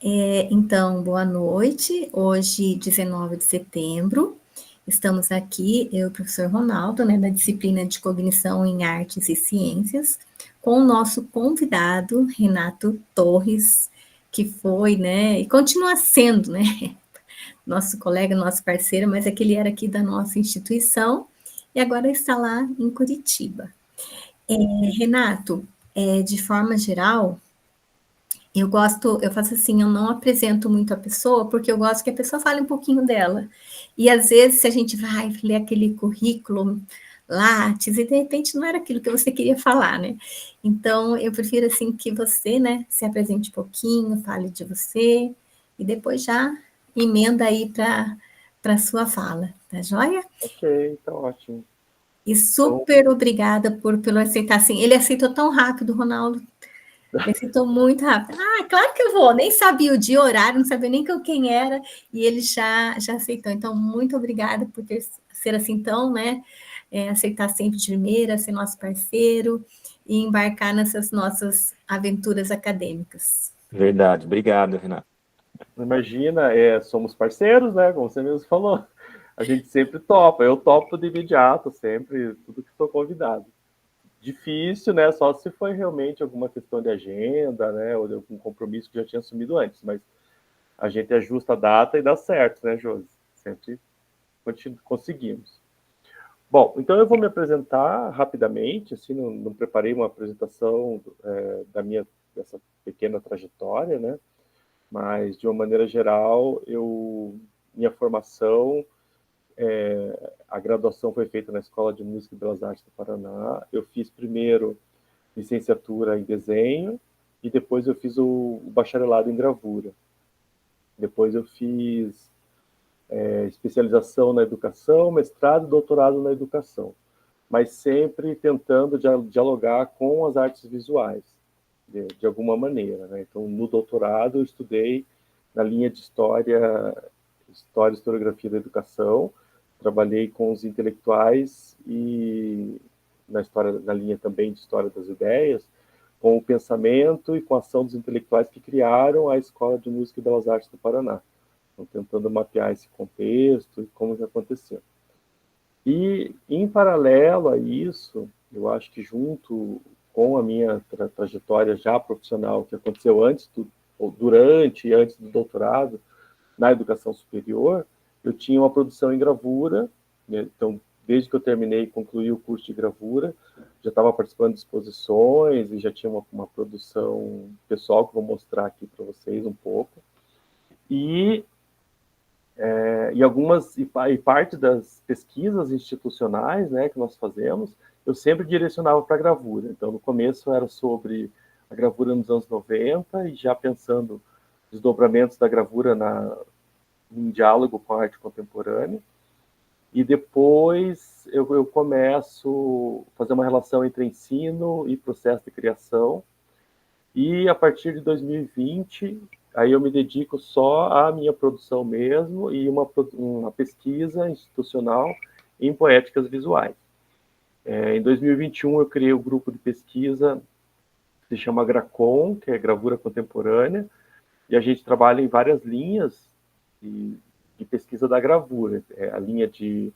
Então, boa noite. Hoje, 19 de setembro, estamos aqui, eu e o professor Ronaldo, né, da disciplina de Cognição em Artes e Ciências, com o nosso convidado, Renato Torres, que foi, né, e continua sendo, né, nosso colega, nosso parceiro, mas é que ele era aqui da nossa instituição e agora está lá em Curitiba. Renato, de forma geral, eu faço assim, eu não apresento muito a pessoa, porque eu gosto que a pessoa fale um pouquinho dela. E às vezes, se a gente vai ler aquele currículo Lattes, e de repente não era aquilo que você queria falar, né? Então, eu prefiro assim que você, né, se apresente um pouquinho, fale de você, e depois já emenda aí para a sua fala, tá joia? Ok, tá ótimo. E Então, super obrigada por aceitar assim. Ele aceitou tão rápido, Ronaldo. Recitou muito rápido. Ah, claro que eu vou. Nem sabia o dia, o horário, não sabia nem quem era, e ele já aceitou. Então, muito obrigada por ser assim tão, né? Aceitar sempre de primeira, ser nosso parceiro e embarcar nessas nossas aventuras acadêmicas. Verdade, obrigado, Renato. imagina, somos parceiros, né? Como você mesmo falou. A gente sempre topa. Eu topo de imediato, sempre, tudo que sou convidado. Difícil, né? Só se foi realmente alguma questão de agenda, né? Ou de algum compromisso que já tinha assumido antes. Mas a gente ajusta a data e dá certo, né, Josi? Sempre conseguimos. Bom, então eu vou me apresentar rapidamente, assim, não preparei uma apresentação dessa pequena trajetória, né? Mas, de uma maneira geral, minha formação, a graduação foi feita na Escola de Música e Belas Artes do Paraná. Eu fiz primeiro licenciatura em desenho e depois eu fiz o bacharelado em gravura. Depois eu fiz especialização na educação, mestrado e doutorado na educação, mas sempre tentando dialogar com as artes visuais, de alguma maneira, né? Então, no doutorado, eu estudei na linha de história e historiografia da educação, trabalhei com os intelectuais e na linha também de história das ideias, com o pensamento e com a ação dos intelectuais que criaram a Escola de Música e Belas Artes do Paraná. Então, tentando mapear esse contexto e como que aconteceu. E, em paralelo a isso, eu acho que junto com a minha trajetória já profissional, que aconteceu ou durante e antes do doutorado, na educação superior, eu tinha uma produção em gravura, né? Então, desde que eu terminei e concluí o curso de gravura, já estava participando de exposições e já tinha uma produção pessoal que eu vou mostrar aqui para vocês um pouco. E parte das pesquisas institucionais, né, que nós fazemos, eu sempre direcionava para a gravura. Então, no começo era sobre a gravura nos anos 90 e já pensando desdobramentos da gravura em diálogo com a arte contemporânea. E depois eu começo a fazer uma relação entre ensino e processo de criação. E a partir de 2020, aí eu me dedico só à minha produção mesmo e uma pesquisa institucional em poéticas visuais. Em 2021, eu criei o grupo de pesquisa que se chama GRACON, que é Gravura Contemporânea, e a gente trabalha em várias linhas de pesquisa da gravura. A linha de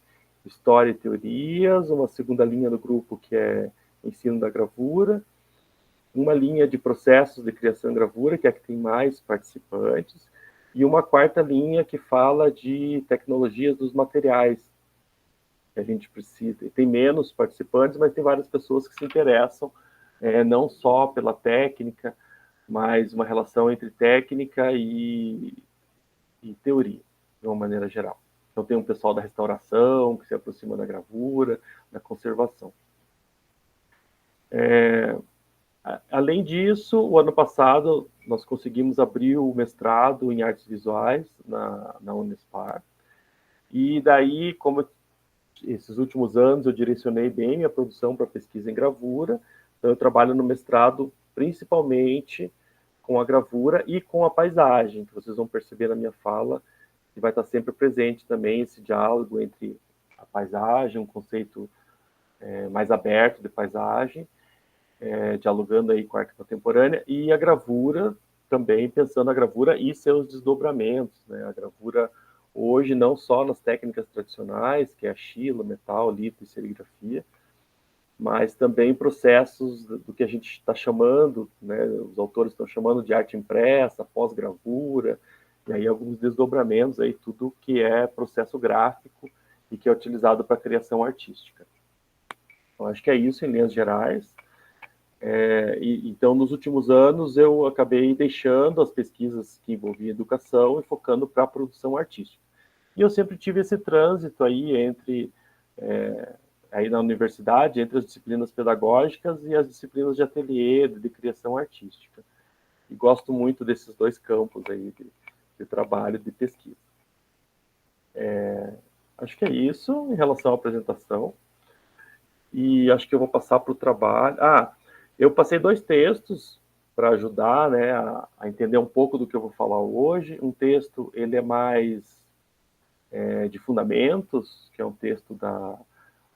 história e teorias, uma segunda linha do grupo que é ensino da gravura, uma linha de processos de criação em gravura, que é a que tem mais participantes, e uma quarta linha que fala de tecnologias dos materiais que a gente precisa. E tem menos participantes, mas tem várias pessoas que se interessam, não só pela técnica, mas uma relação entre técnica e teoria, de uma maneira geral. Então tem um pessoal da restauração que se aproxima da gravura, da conservação. Além disso, o ano passado nós conseguimos abrir o mestrado em artes visuais na Unespar. E daí, como esses últimos anos eu direcionei bem minha produção para pesquisa em gravura, então eu trabalho no mestrado principalmente com a gravura e com a paisagem, que vocês vão perceber na minha fala, que vai estar sempre presente também esse diálogo entre a paisagem, um conceito mais aberto de paisagem, dialogando aí com a arte contemporânea, e a gravura, também pensando a gravura e seus desdobramentos, né? A gravura hoje não só nas técnicas tradicionais, que é a xilo, metal, lito e serigrafia, mas também processos do que a gente está chamando, né, os autores estão chamando de arte impressa, pós-gravura, e aí alguns desdobramentos, aí tudo que é processo gráfico e que é utilizado para a criação artística. Então, acho que é isso em linhas gerais. Então, nos últimos anos, eu acabei deixando as pesquisas que envolviam educação e focando para a produção artística. E eu sempre tive esse trânsito aí entre... aí na universidade, entre as disciplinas pedagógicas e as disciplinas de ateliê, de criação artística. E gosto muito desses dois campos aí de trabalho, de pesquisa. Acho que é isso em relação à apresentação. E acho que eu vou passar para o trabalho. Eu passei 2 textos para ajudar, né, a entender um pouco do que eu vou falar hoje. Um texto, ele é mais de fundamentos, que é um texto da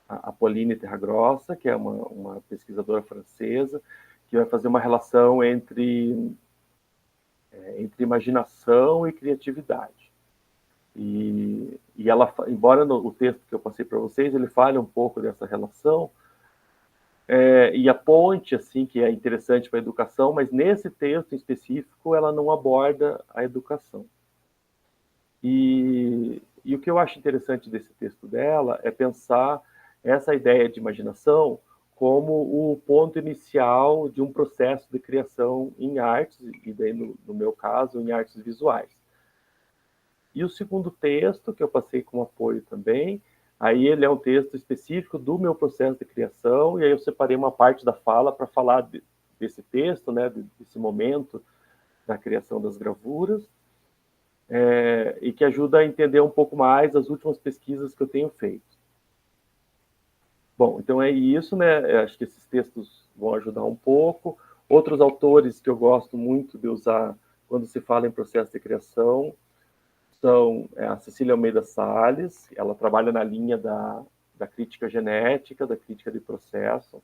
Apolline Terragrossa, que é uma pesquisadora francesa, que vai fazer uma relação entre imaginação e criatividade. E ela, embora o texto que eu passei para vocês, ele fale um pouco dessa relação, e a ponte, assim, que é interessante para a educação, mas nesse texto em específico, ela não aborda a educação. E o que eu acho interessante desse texto dela é pensar essa ideia de imaginação como o ponto inicial de um processo de criação em artes, e daí, no meu caso, em artes visuais. E o segundo texto, que eu passei como apoio também, aí ele é um texto específico do meu processo de criação, e aí eu separei uma parte da fala para falar desse texto, né, desse momento da criação das gravuras, e que ajuda a entender um pouco mais as últimas pesquisas que eu tenho feito. Bom, então é isso, né? Acho que esses textos vão ajudar um pouco. Outros autores que eu gosto muito de usar quando se fala em processo de criação são a Cecília Almeida Salles, ela trabalha na linha da crítica genética, da crítica de processo,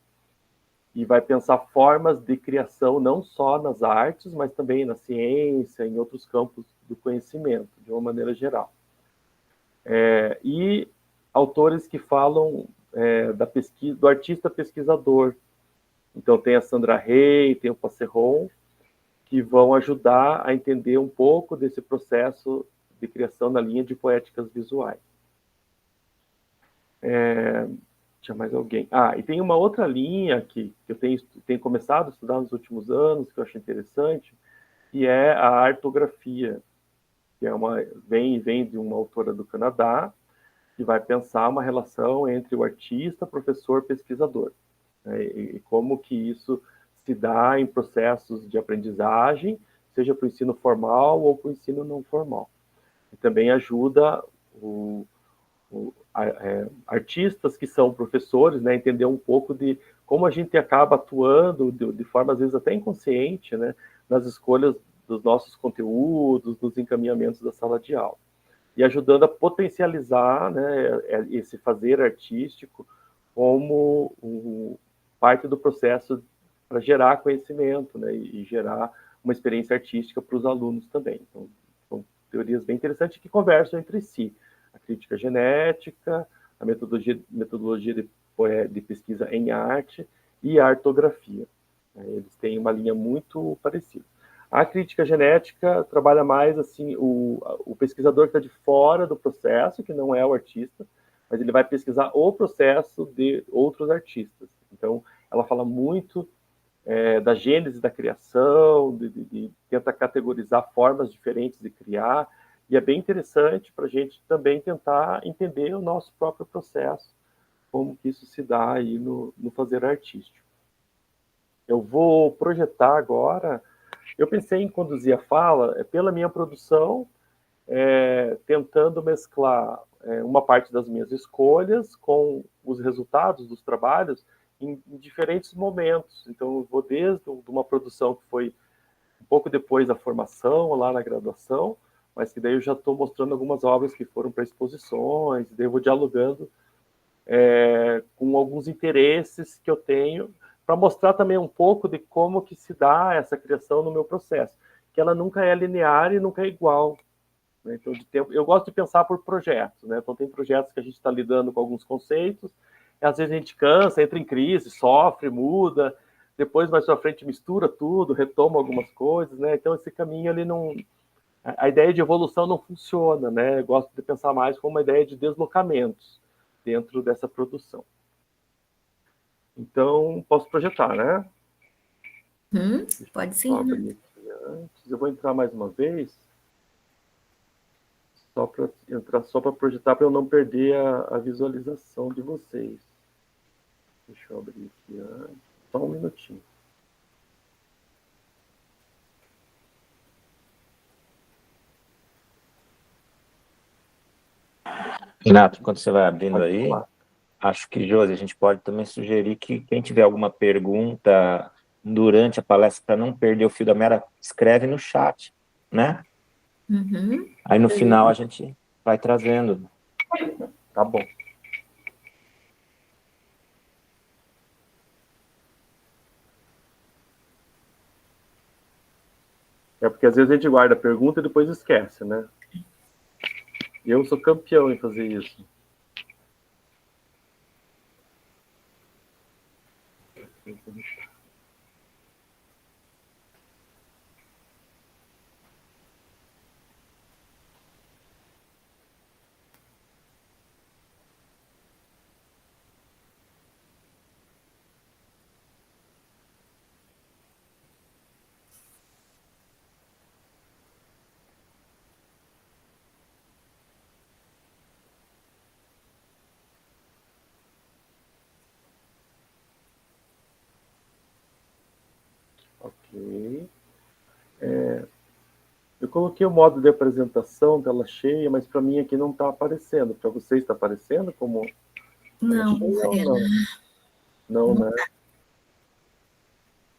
e vai pensar formas de criação não só nas artes, mas também na ciência, em outros campos do conhecimento, de uma maneira geral. E autores que falam da pesquisa, do artista pesquisador. Então tem a Sandra Rey, tem o Passeron, que vão ajudar a entender um pouco desse processo de criação na linha de poéticas visuais. Tinha mais alguém? E tem uma outra linha que eu tenho começado a estudar nos últimos anos, que eu acho interessante, que é a artografia, que vem de uma autora do Canadá, que vai pensar uma relação entre o artista, professor, pesquisador, né, e como que isso se dá em processos de aprendizagem, seja para o ensino formal ou para o ensino não formal. E também ajuda artistas que são professores, né, entender um pouco de como a gente acaba atuando de forma, às vezes, até inconsciente, né, nas escolhas dos nossos conteúdos, dos encaminhamentos da sala de aula. E ajudando a potencializar, né, esse fazer artístico como parte do processo para gerar conhecimento, né, e gerar uma experiência artística para os alunos também. Então, são teorias bem interessantes que conversam entre si. A crítica genética, a metodologia de pesquisa em arte e a artografia. Eles têm uma linha muito parecida. A crítica genética trabalha mais assim, o pesquisador que está de fora do processo, que não é o artista, mas ele vai pesquisar o processo de outros artistas. Então, ela fala muito da gênese da criação, de tenta categorizar formas diferentes de criar, e é bem interessante para a gente também tentar entender o nosso próprio processo, como que isso se dá aí no fazer artístico. Eu vou projetar agora. Eu pensei em conduzir a fala pela minha produção, tentando mesclar uma parte das minhas escolhas com os resultados dos trabalhos em diferentes momentos. Então, eu vou desde uma produção que foi um pouco depois da formação, lá na graduação, mas que daí eu já estou mostrando algumas obras que foram para exposições, daí eu vou dialogando com alguns interesses que eu tenho, para mostrar também um pouco de como que se dá essa criação no meu processo, que ela nunca é linear e nunca é igual. Né? Então, eu gosto de pensar por projetos. Né? Então, tem projetos que a gente está lidando com alguns conceitos, e às vezes a gente cansa, entra em crise, sofre, muda, depois mais para frente mistura tudo, retoma algumas coisas. Né? Então, esse caminho ele não... A ideia de evolução não funciona. Né? Eu gosto de pensar mais como uma ideia de deslocamentos dentro dessa produção. Então, posso projetar, né? Pode sim. Né? Eu vou entrar mais uma vez, só para projetar, para eu não perder a visualização de vocês. Deixa eu abrir aqui, só um minutinho. Renato, enquanto você vai abrindo aí, acho que, Josi, a gente pode também sugerir que quem tiver alguma pergunta durante a palestra, para não perder o fio da meada, escreve no chat, né? Aí no final a gente vai trazendo. Tá bom. É porque às vezes a gente guarda a pergunta e depois esquece, né? Eu sou campeão em fazer isso. Ok. Eu coloquei o modo de apresentação, tela cheia, mas para mim aqui não está aparecendo. Para vocês está aparecendo como Não, não, né?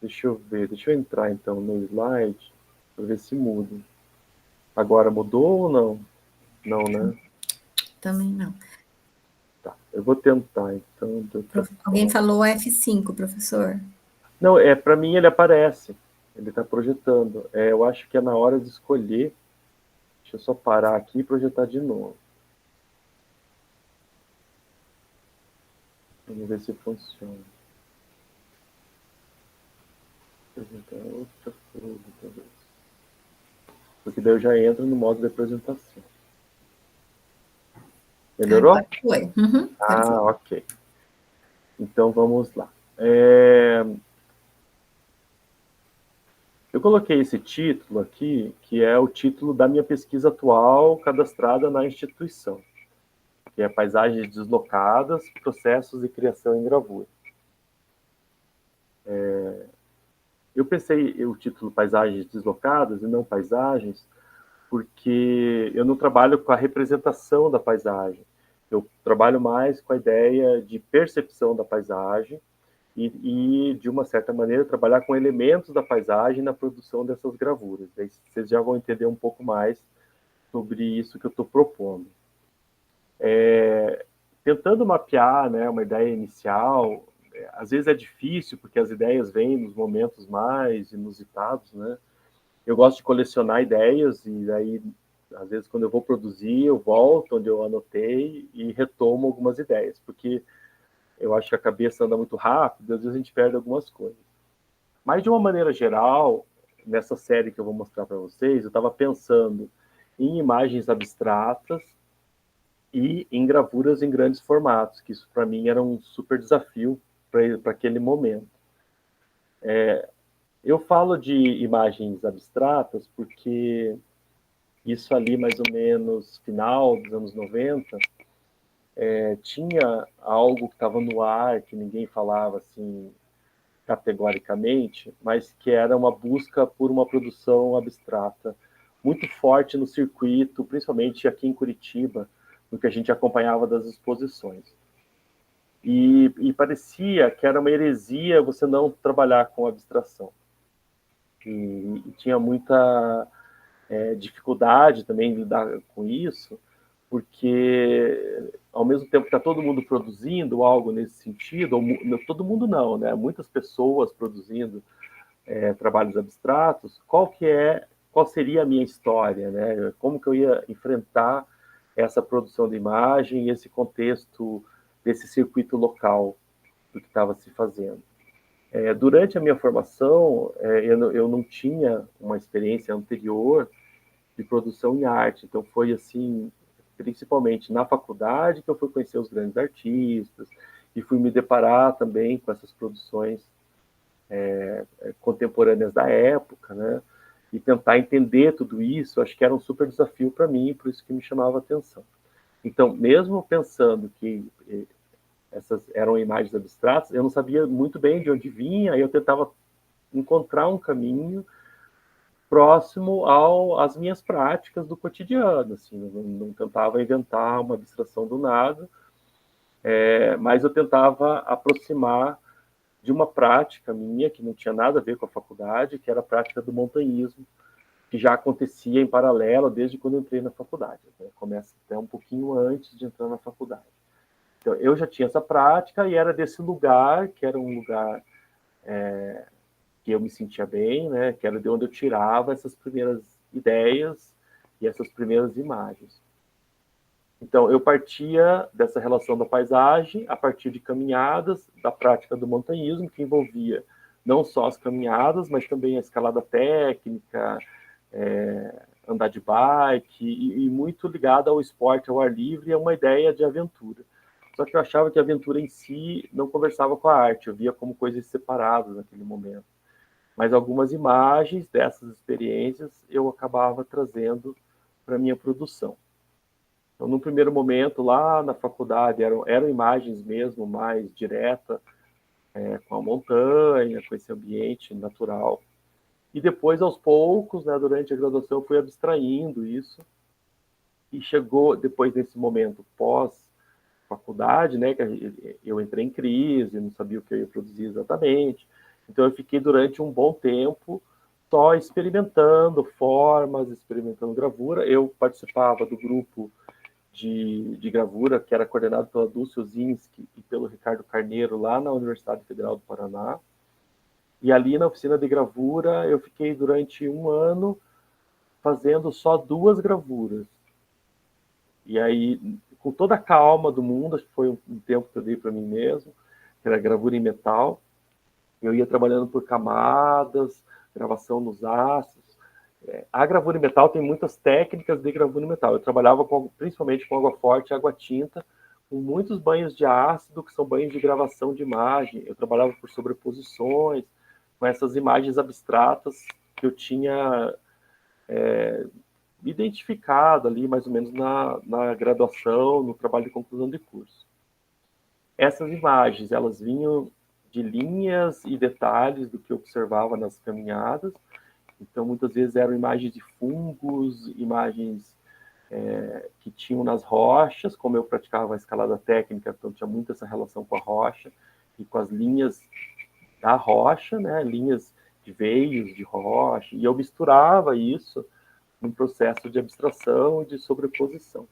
Deixa eu ver, deixa eu entrar então no slide para ver se muda. Agora mudou ou não? Não, né? Também não. Tá, eu vou tentar então. Alguém falou F5, professor? Não, para mim ele aparece. Ele está projetando. Eu acho que é na hora de escolher. Deixa eu só parar aqui e projetar de novo. Vamos ver se funciona. Apresentar outra coisa, talvez. Porque daí eu já entro no modo de apresentação. Melhorou? Agora foi. Ok. Então vamos lá. Eu coloquei esse título aqui, que é o título da minha pesquisa atual cadastrada na instituição, que é Paisagens Deslocadas, Processos de Criação em Gravura. Eu pensei o título Paisagens Deslocadas e não Paisagens, porque eu não trabalho com a representação da paisagem. Eu trabalho mais com a ideia de percepção da paisagem e de uma certa maneira, trabalhar com elementos da paisagem na produção dessas gravuras. Aí vocês já vão entender um pouco mais sobre isso que eu estou propondo. Tentando mapear, né, uma ideia inicial, às vezes é difícil, porque as ideias vêm nos momentos mais inusitados, né? Eu gosto de colecionar ideias, e aí, às vezes, quando eu vou produzir, eu volto onde eu anotei e retomo algumas ideias, porque eu acho que a cabeça anda muito rápido, às vezes a gente perde algumas coisas. Mas, de uma maneira geral, nessa série que eu vou mostrar para vocês, eu estava pensando em imagens abstratas e em gravuras em grandes formatos, que isso, para mim, era um super desafio para aquele momento. Eu falo de imagens abstratas porque isso ali, mais ou menos, final dos anos 90, tinha algo que estava no ar, que ninguém falava assim categoricamente, mas que era uma busca por uma produção abstrata muito forte no circuito, principalmente aqui em Curitiba, no que a gente acompanhava das exposições. E parecia que era uma heresia você não trabalhar com abstração. E tinha muita dificuldade também de lidar com isso, porque ao mesmo tempo que está todo mundo produzindo algo nesse sentido, ou todo mundo não, né? Muitas pessoas produzindo trabalhos abstratos, qual qual seria a minha história, né? Como que eu ia enfrentar essa produção de imagem e esse contexto desse circuito local do que estava se fazendo. Durante a minha formação, eu não tinha uma experiência anterior de produção em arte, então foi assim, principalmente na faculdade que eu fui conhecer os grandes artistas e fui me deparar também com essas produções contemporâneas da época, né? E tentar entender tudo isso, acho que era um super desafio para mim, por isso que me chamava a atenção. Então, mesmo pensando que essas eram imagens abstratas, eu não sabia muito bem de onde vinha, aí eu tentava encontrar um caminho próximo às minhas práticas do cotidiano, assim, não tentava inventar uma abstração do nada, mas eu tentava aproximar de uma prática minha, que não tinha nada a ver com a faculdade, que era a prática do montanhismo, que já acontecia em paralelo desde quando eu entrei na faculdade. Né? Começa até um pouquinho antes de entrar na faculdade. Então, eu já tinha essa prática e era desse lugar, que era um lugar que eu me sentia bem, né? Que era de onde eu tirava essas primeiras ideias e essas primeiras imagens. Então, eu partia dessa relação da paisagem a partir de caminhadas, da prática do montanhismo, que envolvia não só as caminhadas, mas também a escalada técnica, andar de bike, e muito ligado ao esporte ao ar livre e a uma ideia de aventura. Só que eu achava que a aventura em si não conversava com a arte, eu via como coisas separadas naquele momento. Mas algumas imagens dessas experiências eu acabava trazendo para a minha produção. Então, no primeiro momento, lá na faculdade, eram imagens mesmo mais diretas, com a montanha, com esse ambiente natural. E depois, aos poucos, né, durante a graduação, eu fui abstraindo isso. E chegou, depois desse momento pós-faculdade, né, que eu entrei em crise, não sabia o que eu ia produzir exatamente. Então, eu fiquei durante um bom tempo só experimentando formas, experimentando gravura. Eu participava do grupo de gravura, que era coordenado pela Dulce Ozinski e pelo Ricardo Carneiro, lá na Universidade Federal do Paraná. E ali na oficina de gravura, eu fiquei durante um ano fazendo só 2 gravuras. E aí, com toda a calma do mundo, acho que foi um tempo que eu dei para mim mesmo, que era gravura em metal. Eu ia trabalhando por camadas, gravação nos aços. A gravura em metal tem muitas técnicas de gravura em metal. Eu trabalhava principalmente com água forte e água tinta, com muitos banhos de ácido, que são banhos de gravação de imagem. Eu trabalhava por sobreposições, com essas imagens abstratas que eu tinha identificado ali, mais ou menos na graduação, no trabalho de conclusão de curso. Essas imagens, elas vinham de linhas e detalhes do que eu observava nas caminhadas. Então, muitas vezes eram imagens de fungos, imagens que tinham nas rochas, como eu praticava a escalada técnica, então tinha muito essa relação com a rocha e com as linhas da rocha, né, linhas de veios de rocha, e eu misturava isso num processo de abstração e de sobreposição.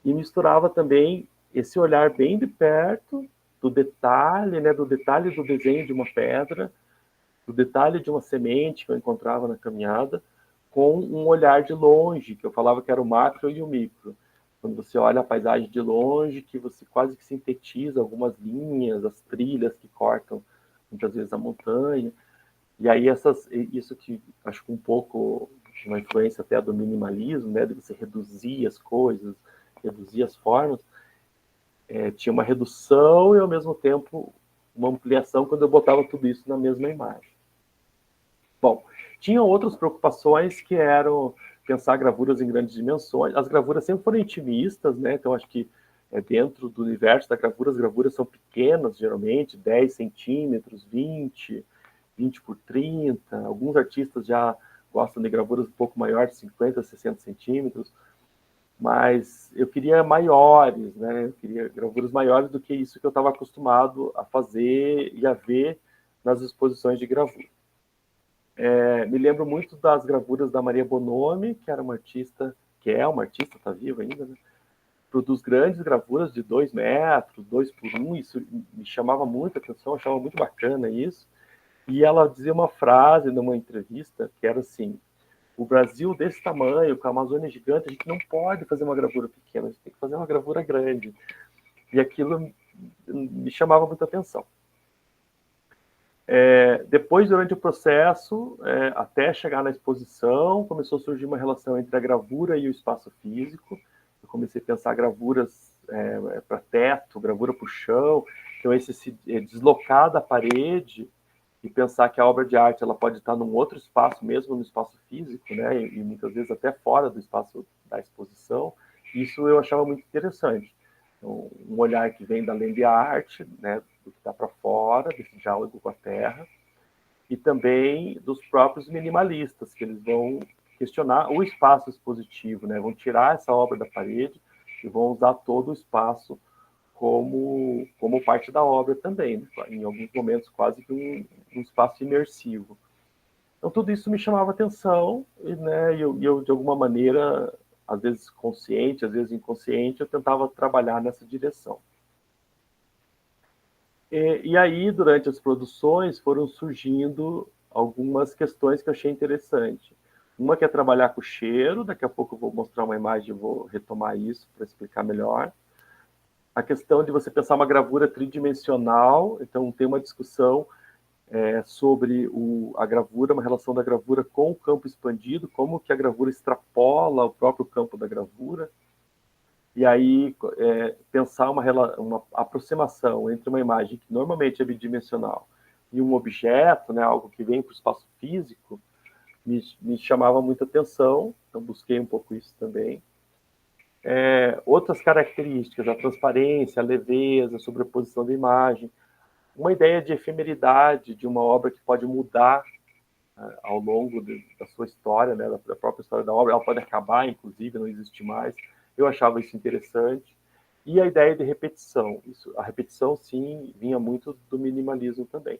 E misturava também esse olhar bem de perto do detalhe, né, do detalhe do desenho de uma pedra, do detalhe de uma semente que eu encontrava na caminhada, com um olhar de longe, que eu falava que era o macro e o micro. Quando você olha a paisagem de longe, que você quase que sintetiza algumas linhas, as trilhas que cortam muitas vezes a montanha. E aí isso que acho que um pouco uma influência até do minimalismo, né, de você reduzir as coisas, reduzir as formas, tinha uma redução e ao mesmo tempo uma ampliação quando eu botava tudo isso na mesma imagem. Bom, tinha outras preocupações que eram pensar gravuras em grandes dimensões. As gravuras sempre foram intimistas, né? Então acho que dentro do universo da gravura, as gravuras são pequenas, geralmente, 10 centímetros, 20 por 30. Alguns artistas já gostam de gravuras um pouco maiores, 50, 60 centímetros. Mas eu queria maiores, né? Eu queria gravuras maiores do que isso que eu estava acostumado a fazer e a ver nas exposições de gravura. Me lembro muito das gravuras da Maria Bonomi, que era uma artista, está viva ainda, né? Produz grandes gravuras de 2 metros, 2 por 1, isso me chamava muito a atenção, eu achava muito bacana isso. E ela dizia uma frase numa entrevista que era assim: o Brasil desse tamanho, com a Amazônia gigante, a gente não pode fazer uma gravura pequena, a gente tem que fazer uma gravura grande. E aquilo me chamava muita atenção. Depois, durante o processo, até chegar na exposição, começou a surgir uma relação entre a gravura e o espaço físico. Eu comecei a pensar gravuras para teto, gravura para o chão, então esse se deslocar da parede e pensar que a obra de arte ela pode estar num outro espaço, mesmo no espaço físico, né, e muitas vezes até fora do espaço da exposição, isso eu achava muito interessante. Então, um olhar que vem da land art, né, do que está para fora, desse diálogo com a terra, e também dos próprios minimalistas, que eles vão questionar o espaço expositivo, né, vão tirar essa obra da parede e vão usar todo o espaço como parte da obra também, né? Em alguns momentos quase que um espaço imersivo. Então tudo isso me chamava atenção, né? E eu de alguma maneira, às vezes consciente, às vezes inconsciente, eu tentava trabalhar nessa direção. E aí, durante as produções, foram surgindo algumas questões que eu achei interessante. Uma que é trabalhar com cheiro, daqui a pouco eu vou mostrar uma imagem e vou retomar isso para explicar melhor. A questão de você pensar uma gravura tridimensional, então tem uma discussão sobre a gravura, uma relação da gravura com o campo expandido, como que a gravura extrapola o próprio campo da gravura, e aí pensar uma aproximação entre uma imagem que normalmente é bidimensional e um objeto, né, algo que vem para o espaço físico, me chamava muita atenção, então busquei um pouco isso também. Outras características, a transparência, a leveza, a sobreposição da imagem, uma ideia de efemeridade de uma obra que pode mudar ao longo da sua história, né, da própria história da obra, ela pode acabar, inclusive, não existir mais. Eu achava isso interessante. E a ideia de repetição. A repetição, sim, vinha muito do minimalismo também.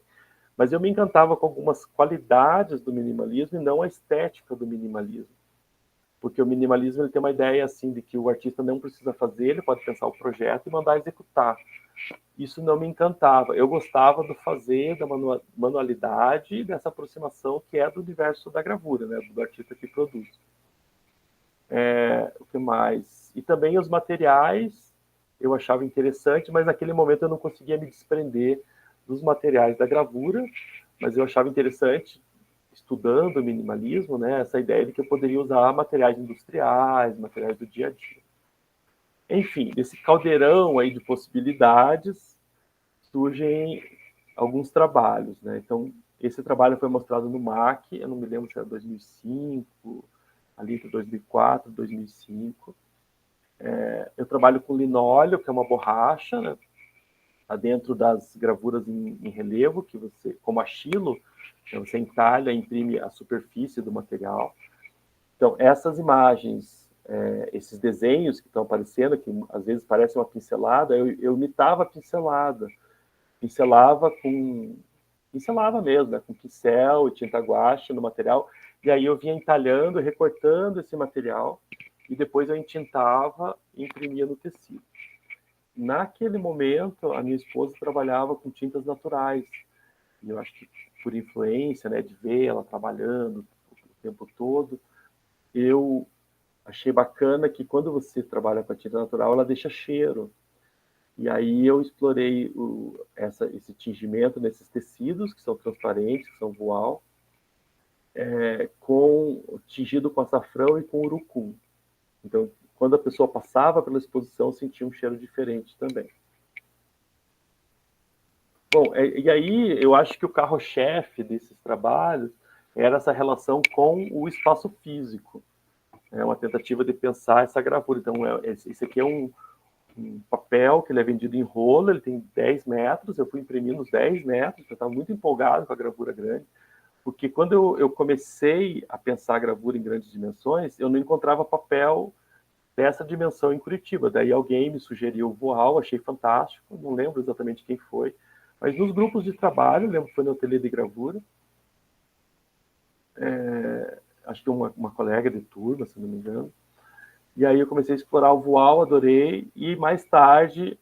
Mas eu me encantava com algumas qualidades do minimalismo e não a estética do minimalismo. Porque o minimalismo ele tem uma ideia assim de que o artista não precisa fazer, ele pode pensar o projeto e mandar executar. Isso não me encantava. Eu gostava do fazer, da manualidade, dessa aproximação que é do universo da gravura, né, do artista que produz. O que mais? E também os materiais eu achava interessante, mas naquele momento eu não conseguia me desprender dos materiais da gravura, mas eu achava interessante, estudando o minimalismo, né, essa ideia de que eu poderia usar materiais industriais, materiais do dia a dia. Enfim, desse caldeirão aí de possibilidades, surgem alguns trabalhos, né? Então, esse trabalho foi mostrado no MAC, eu não me lembro se era 2005, ali entre 2004 e 2005. Eu trabalho com linóleo, que é uma borracha, né? Tá dentro das gravuras em relevo, que você, como achilo, você entalha, imprime a superfície do material. Então, essas imagens, esses desenhos que estão aparecendo, que às vezes parecem uma pincelada, eu imitava a pincelada. Pincelava mesmo, né, com pincel e tinta guache no material, e aí eu vinha entalhando, recortando esse material, e depois eu entintava e imprimia no tecido. Naquele momento, a minha esposa trabalhava com tintas naturais, e eu acho que por influência, né, de ver ela trabalhando o tempo todo, eu achei bacana que quando você trabalha com a tinta natural, ela deixa cheiro. E aí eu explorei esse tingimento nesses tecidos, que são transparentes, que são voal, tingido com açafrão e com urucum. Então, quando a pessoa passava pela exposição, sentia um cheiro diferente também. Bom, e aí eu acho que o carro-chefe desses trabalhos era essa relação com o espaço físico. É uma tentativa de pensar essa gravura. Então, esse aqui é um papel que ele é vendido em rolo, ele tem 10 metros, eu fui imprimindo os 10 metros, eu estava muito empolgado com a gravura grande, porque quando eu comecei a pensar a gravura em grandes dimensões, eu não encontrava papel dessa dimensão em Curitiba, daí alguém me sugeriu o Voal, achei fantástico, não lembro exatamente quem foi, mas nos grupos de trabalho, lembro que foi no ateliê de gravura, acho que uma colega de turma, se não me engano, e aí eu comecei a explorar o voal, adorei, e mais tarde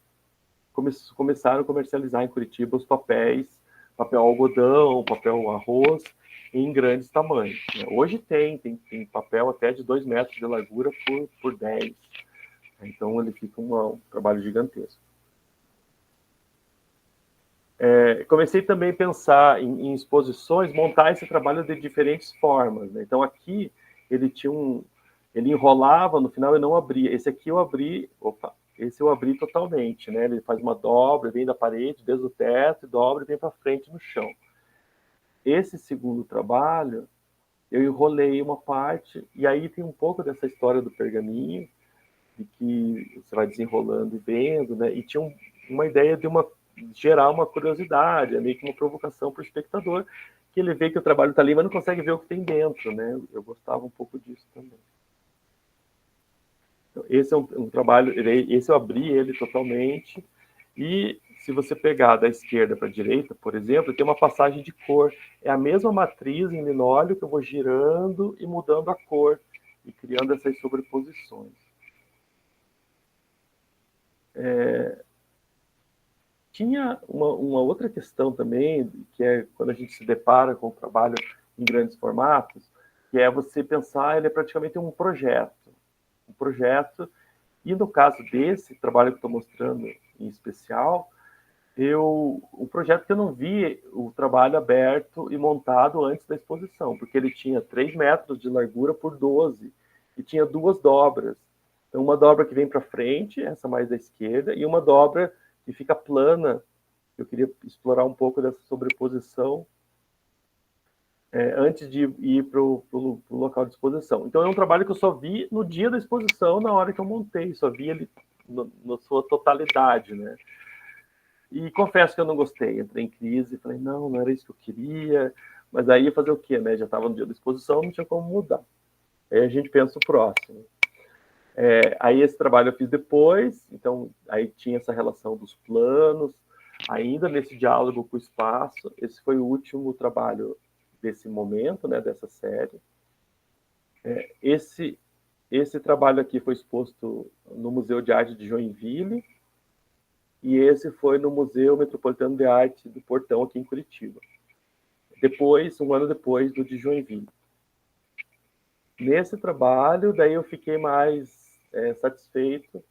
começaram a comercializar em Curitiba os papéis, papel algodão, papel arroz, em grandes tamanhos, né? Hoje tem papel até de 2 metros de largura por 10. Então, ele fica um trabalho gigantesco. Comecei também a pensar em exposições, montar esse trabalho de diferentes formas, né? Então, aqui, ele enrolava, no final ele não abria. Esse aqui eu abri, esse eu abri totalmente, né? Ele faz uma dobra, vem da parede, desde o teto, dobra e vem para frente no chão. Esse segundo trabalho, eu enrolei uma parte, e aí tem um pouco dessa história do pergaminho, de que você vai desenrolando e vendo, né? E tinha uma ideia de gerar uma curiosidade, meio que uma provocação para o espectador, que ele vê que o trabalho está ali, mas não consegue ver o que tem dentro, né? Eu gostava um pouco disso também. Então, esse é um trabalho, esse eu abri ele totalmente, e se você pegar da esquerda para a direita, por exemplo, tem uma passagem de cor. É a mesma matriz em linóleo que eu vou girando e mudando a cor, e criando essas sobreposições. Tinha uma outra questão também, que é quando a gente se depara com o trabalho em grandes formatos, que é você pensar, ele é praticamente um projeto. E no caso desse trabalho que estou mostrando em especial, um projeto que eu não vi o trabalho aberto e montado antes da exposição, porque ele tinha 3 metros de largura por 12, e tinha 2 dobras. Então, uma dobra que vem para frente, essa mais da esquerda, e uma dobra que fica plana. Eu queria explorar um pouco dessa sobreposição antes de ir para o local de exposição. Então, é um trabalho que eu só vi no dia da exposição, na hora que eu montei, só vi ele na sua totalidade, né? E confesso que eu não gostei, entrei em crise, falei, não era isso que eu queria, mas aí ia fazer o quê, né? Já estava no dia da exposição, não tinha como mudar. Aí a gente pensa o próximo. Aí esse trabalho eu fiz depois, então aí tinha essa relação dos planos, ainda nesse diálogo com o espaço. Esse foi o último trabalho desse momento, né, dessa série. Esse trabalho aqui foi exposto no Museu de Arte de Joinville, e esse foi no Museu Metropolitano de Arte do Portão, aqui em Curitiba. Depois, um ano depois do de Joinville. Nesse trabalho, daí eu fiquei mais satisfeito.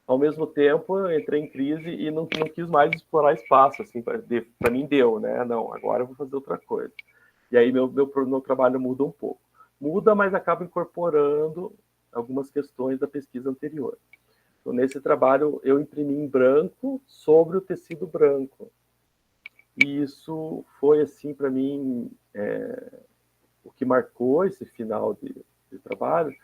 Ao mesmo tempo, eu entrei em crise e não quis mais explorar espaço. Assim, para mim deu, né? Não, agora eu vou fazer outra coisa. E aí meu trabalho muda um pouco. Muda, mas acaba incorporando algumas questões da pesquisa anterior. Então, nesse trabalho, eu imprimi em branco sobre o tecido branco. E isso foi, assim, para mim, o que marcou esse final de trabalho.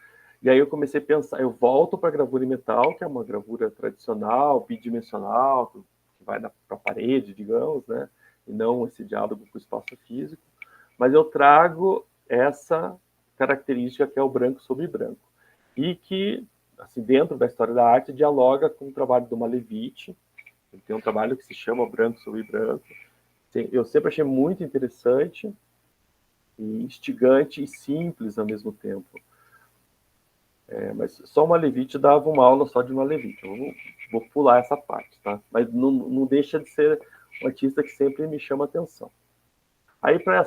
E aí eu comecei a pensar, eu volto para a gravura em metal, que é uma gravura tradicional, bidimensional, que vai para a parede, digamos, né? E não esse diálogo com o espaço físico. Mas eu trago essa característica que é o branco sobre branco. E que, assim, dentro da história da arte, dialoga com o trabalho do Malevich. Ele tem um trabalho que se chama Branco sobre Branco. Eu sempre achei muito interessante, e instigante e simples ao mesmo tempo. Mas só o Malevich dava uma aula só de Malevich. Eu vou pular essa parte, tá? Mas não deixa de ser um artista que sempre me chama atenção. Aí, para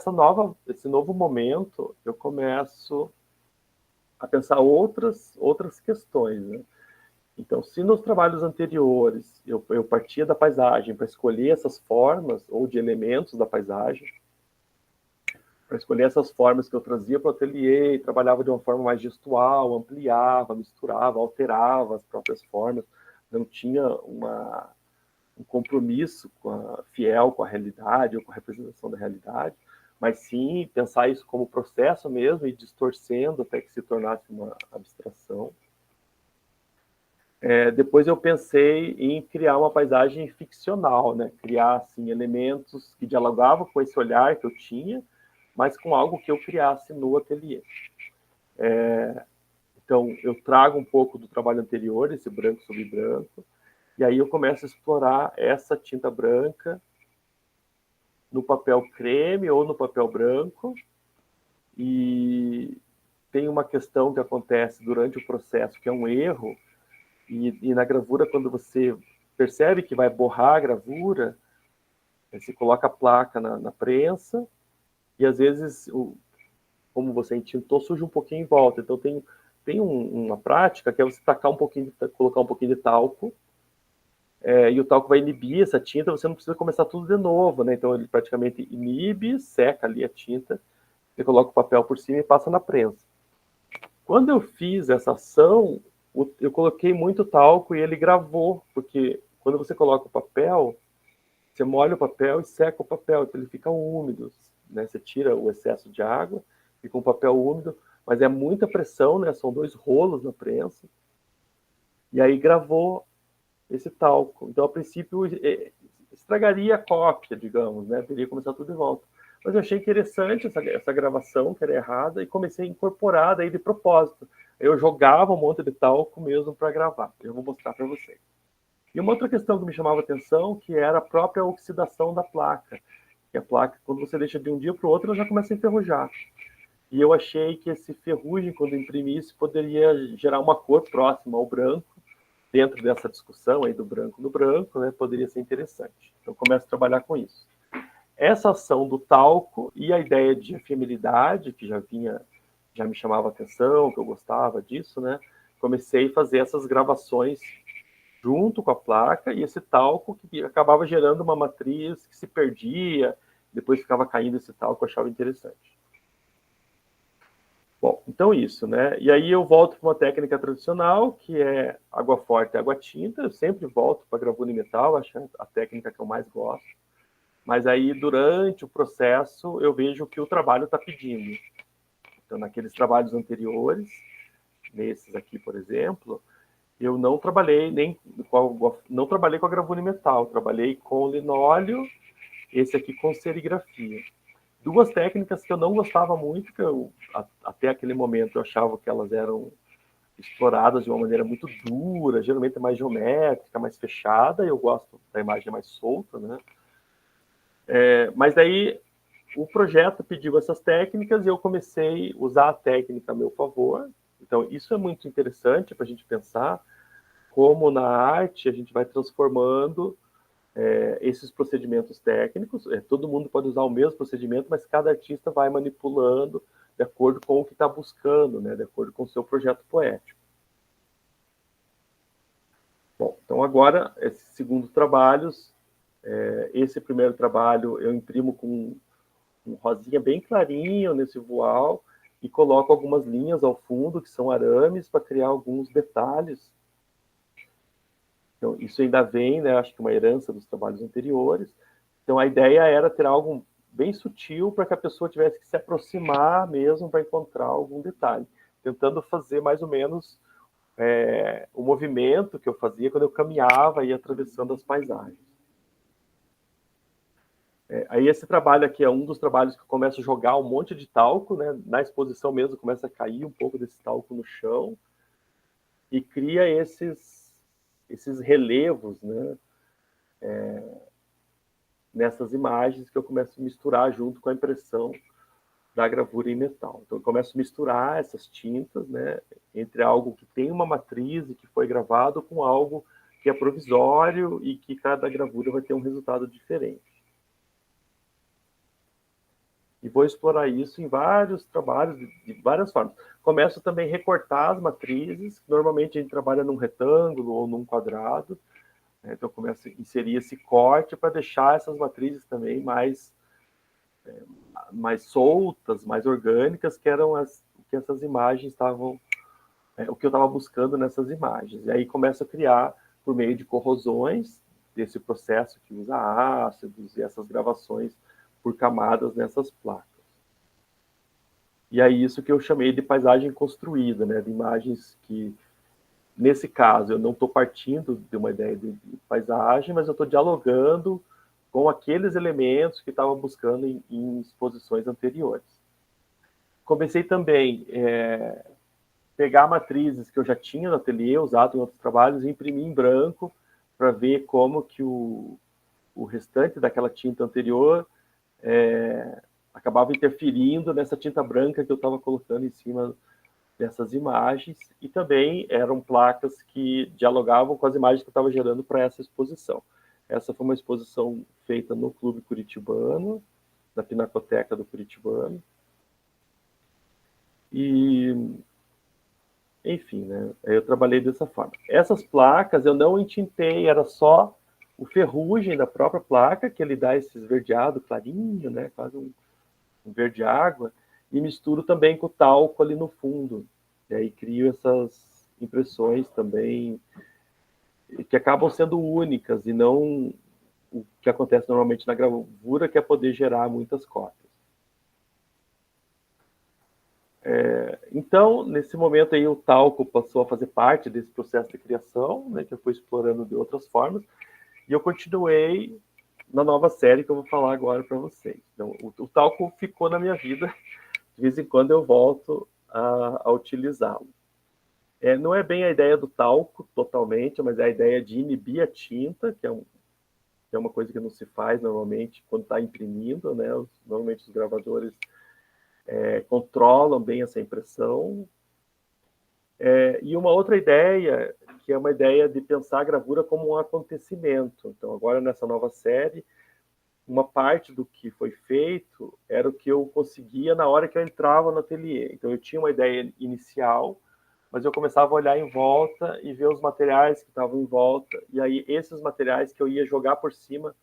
esse novo momento, eu começo a pensar outras questões, né? Então, se nos trabalhos anteriores eu partia da paisagem para escolher essas formas ou de elementos da paisagem, para escolher essas formas que eu trazia para o ateliê e trabalhava de uma forma mais gestual, ampliava, misturava, alterava as próprias formas, não tinha um compromisso fiel com a realidade ou com a representação da realidade, mas sim pensar isso como processo mesmo e distorcendo até que se tornasse uma abstração. Depois eu pensei em criar uma paisagem ficcional, né? Criar assim, elementos que dialogavam com esse olhar que eu tinha, mas com algo que eu criasse no ateliê. Então, eu trago um pouco do trabalho anterior, esse branco sobre branco, e aí eu começo a explorar essa tinta branca no papel creme ou no papel branco, e tem uma questão que acontece durante o processo, que é um erro, e na gravura, quando você percebe que vai borrar a gravura, você coloca a placa na prensa, e às vezes como você entintou, suja um pouquinho em volta. Então tem uma prática que é você tacar um pouquinho, colocar um pouquinho de talco, e o talco vai inibir essa tinta, você não precisa começar tudo de novo, né? Então ele praticamente inibe, seca ali a tinta, você coloca o papel por cima e passa na prensa. Quando eu fiz essa ação, eu coloquei muito talco e ele gravou, porque quando você coloca o papel, você molha o papel e seca o papel, então ele fica úmido, né? Você tira o excesso de água, fica um papel úmido, mas é muita pressão, né? São 2 rolos na prensa. E aí gravou esse talco. Então, a princípio, estragaria a cópia, digamos, né? Teria que começar tudo de volta. Mas eu achei interessante essa gravação, que era errada, e comecei a incorporar daí de propósito. Eu jogava um monte de talco mesmo para gravar. Eu vou mostrar para vocês. E uma outra questão que me chamava a atenção, que era a própria oxidação da placa. Que a placa, quando você deixa de um dia para o outro, ela já começa a enferrujar. E eu achei que esse ferrugem, quando imprimisse, poderia gerar uma cor próxima ao branco, dentro dessa discussão aí do branco no branco, né, poderia ser interessante. Então, começo a trabalhar com isso. Essa ação do talco e a ideia de efemeridade, que já me chamava a atenção, que eu gostava disso, né, comecei a fazer essas gravações junto com a placa, e esse talco que acabava gerando uma matriz que se perdia, depois ficava caindo esse talco, eu achava interessante. Bom, então isso, né? E aí eu volto para uma técnica tradicional, que é água forte e água tinta. Eu sempre volto para a gravura em metal, acho a técnica que eu mais gosto. Mas aí, durante o processo, eu vejo o que o trabalho está pedindo. Então, naqueles trabalhos anteriores, nesses aqui, por exemplo, eu não trabalhei não trabalhei com a gravura em metal, trabalhei com linóleo, esse aqui com serigrafia. 2 técnicas que eu não gostava muito, que até aquele momento eu achava que elas eram exploradas de uma maneira muito dura, geralmente mais geométrica, mais fechada, e eu gosto da imagem mais solta, né? Mas daí o projeto pediu essas técnicas e eu comecei a usar a técnica a meu favor. Então isso é muito interessante para a gente pensar como na arte a gente vai transformando esses procedimentos técnicos. Todo mundo pode usar o mesmo procedimento, mas cada artista vai manipulando de acordo com o que está buscando, né? De acordo com o seu projeto poético. Bom, então agora, esses segundos trabalhos, esse primeiro trabalho eu imprimo com um rosinha bem clarinho nesse voal e coloco algumas linhas ao fundo, que são arames, para criar alguns detalhes. Então, isso ainda vem, né, acho que uma herança dos trabalhos anteriores. Então, a ideia era ter algo bem sutil para que a pessoa tivesse que se aproximar mesmo para encontrar algum detalhe, tentando fazer mais ou menos o movimento que eu fazia quando eu caminhava e ia atravessando as paisagens. Aí esse trabalho aqui é um dos trabalhos que eu começo a jogar um monte de talco, né? Na exposição mesmo começa a cair um pouco desse talco no chão e cria esses relevos, né? Nessas imagens que eu começo a misturar junto com a impressão da gravura em metal. Então eu começo a misturar essas tintas, né? Entre algo que tem uma matriz e que foi gravado com algo que é provisório e que cada gravura vai ter um resultado diferente. E vou explorar isso em vários trabalhos, de várias formas. Começo também a recortar as matrizes, normalmente a gente trabalha num retângulo ou num quadrado, né? Então eu começo a inserir esse corte para deixar essas matrizes também mais soltas, mais orgânicas, que eram que essas imagens estavam, o que eu estava buscando nessas imagens. E aí começo a criar, por meio de corrosões, desse processo que usa ácidos e essas gravações por camadas nessas placas. E aí isso que eu chamei de paisagem construída, né? De imagens que, nesse caso, eu não estou partindo de uma ideia de paisagem, mas eu estou dialogando com aqueles elementos que estava buscando em exposições anteriores. Comecei também pegar matrizes que eu já tinha no ateliê, usado em outros trabalhos, e imprimir em branco para ver como que o restante daquela tinta anterior acabava interferindo nessa tinta branca que eu estava colocando em cima dessas imagens, e também eram placas que dialogavam com as imagens que eu estava gerando para essa exposição. Essa foi uma exposição feita no Clube Curitibano, na Pinacoteca do Curitibano. E, enfim, né? Eu trabalhei dessa forma. Essas placas eu não entintei, era só o ferrugem da própria placa, que ele dá esse esverdeado clarinho, né? Quase um verde água, e misturo também com o talco ali no fundo. E aí crio essas impressões também que acabam sendo únicas e não o que acontece normalmente na gravura, que é poder gerar muitas cópias. Então, nesse momento aí, o talco passou a fazer parte desse processo de criação, né, que eu fui explorando de outras formas, e eu continuei na nova série que eu vou falar agora para vocês. Então, o talco ficou na minha vida, de vez em quando eu volto a utilizá-lo. Não é bem a ideia do talco totalmente, mas é a ideia de inibir a tinta, que é uma coisa que não se faz normalmente quando está imprimindo, né? Normalmente os gravadores controlam bem essa impressão. E uma outra ideia, que é uma ideia de pensar a gravura como um acontecimento. Então, agora nessa nova série, uma parte do que foi feito era o que eu conseguia na hora que eu entrava no ateliê. Então, eu tinha uma ideia inicial, mas eu começava a olhar em volta e ver os materiais que estavam em volta, e aí esses materiais que eu ia jogar por cima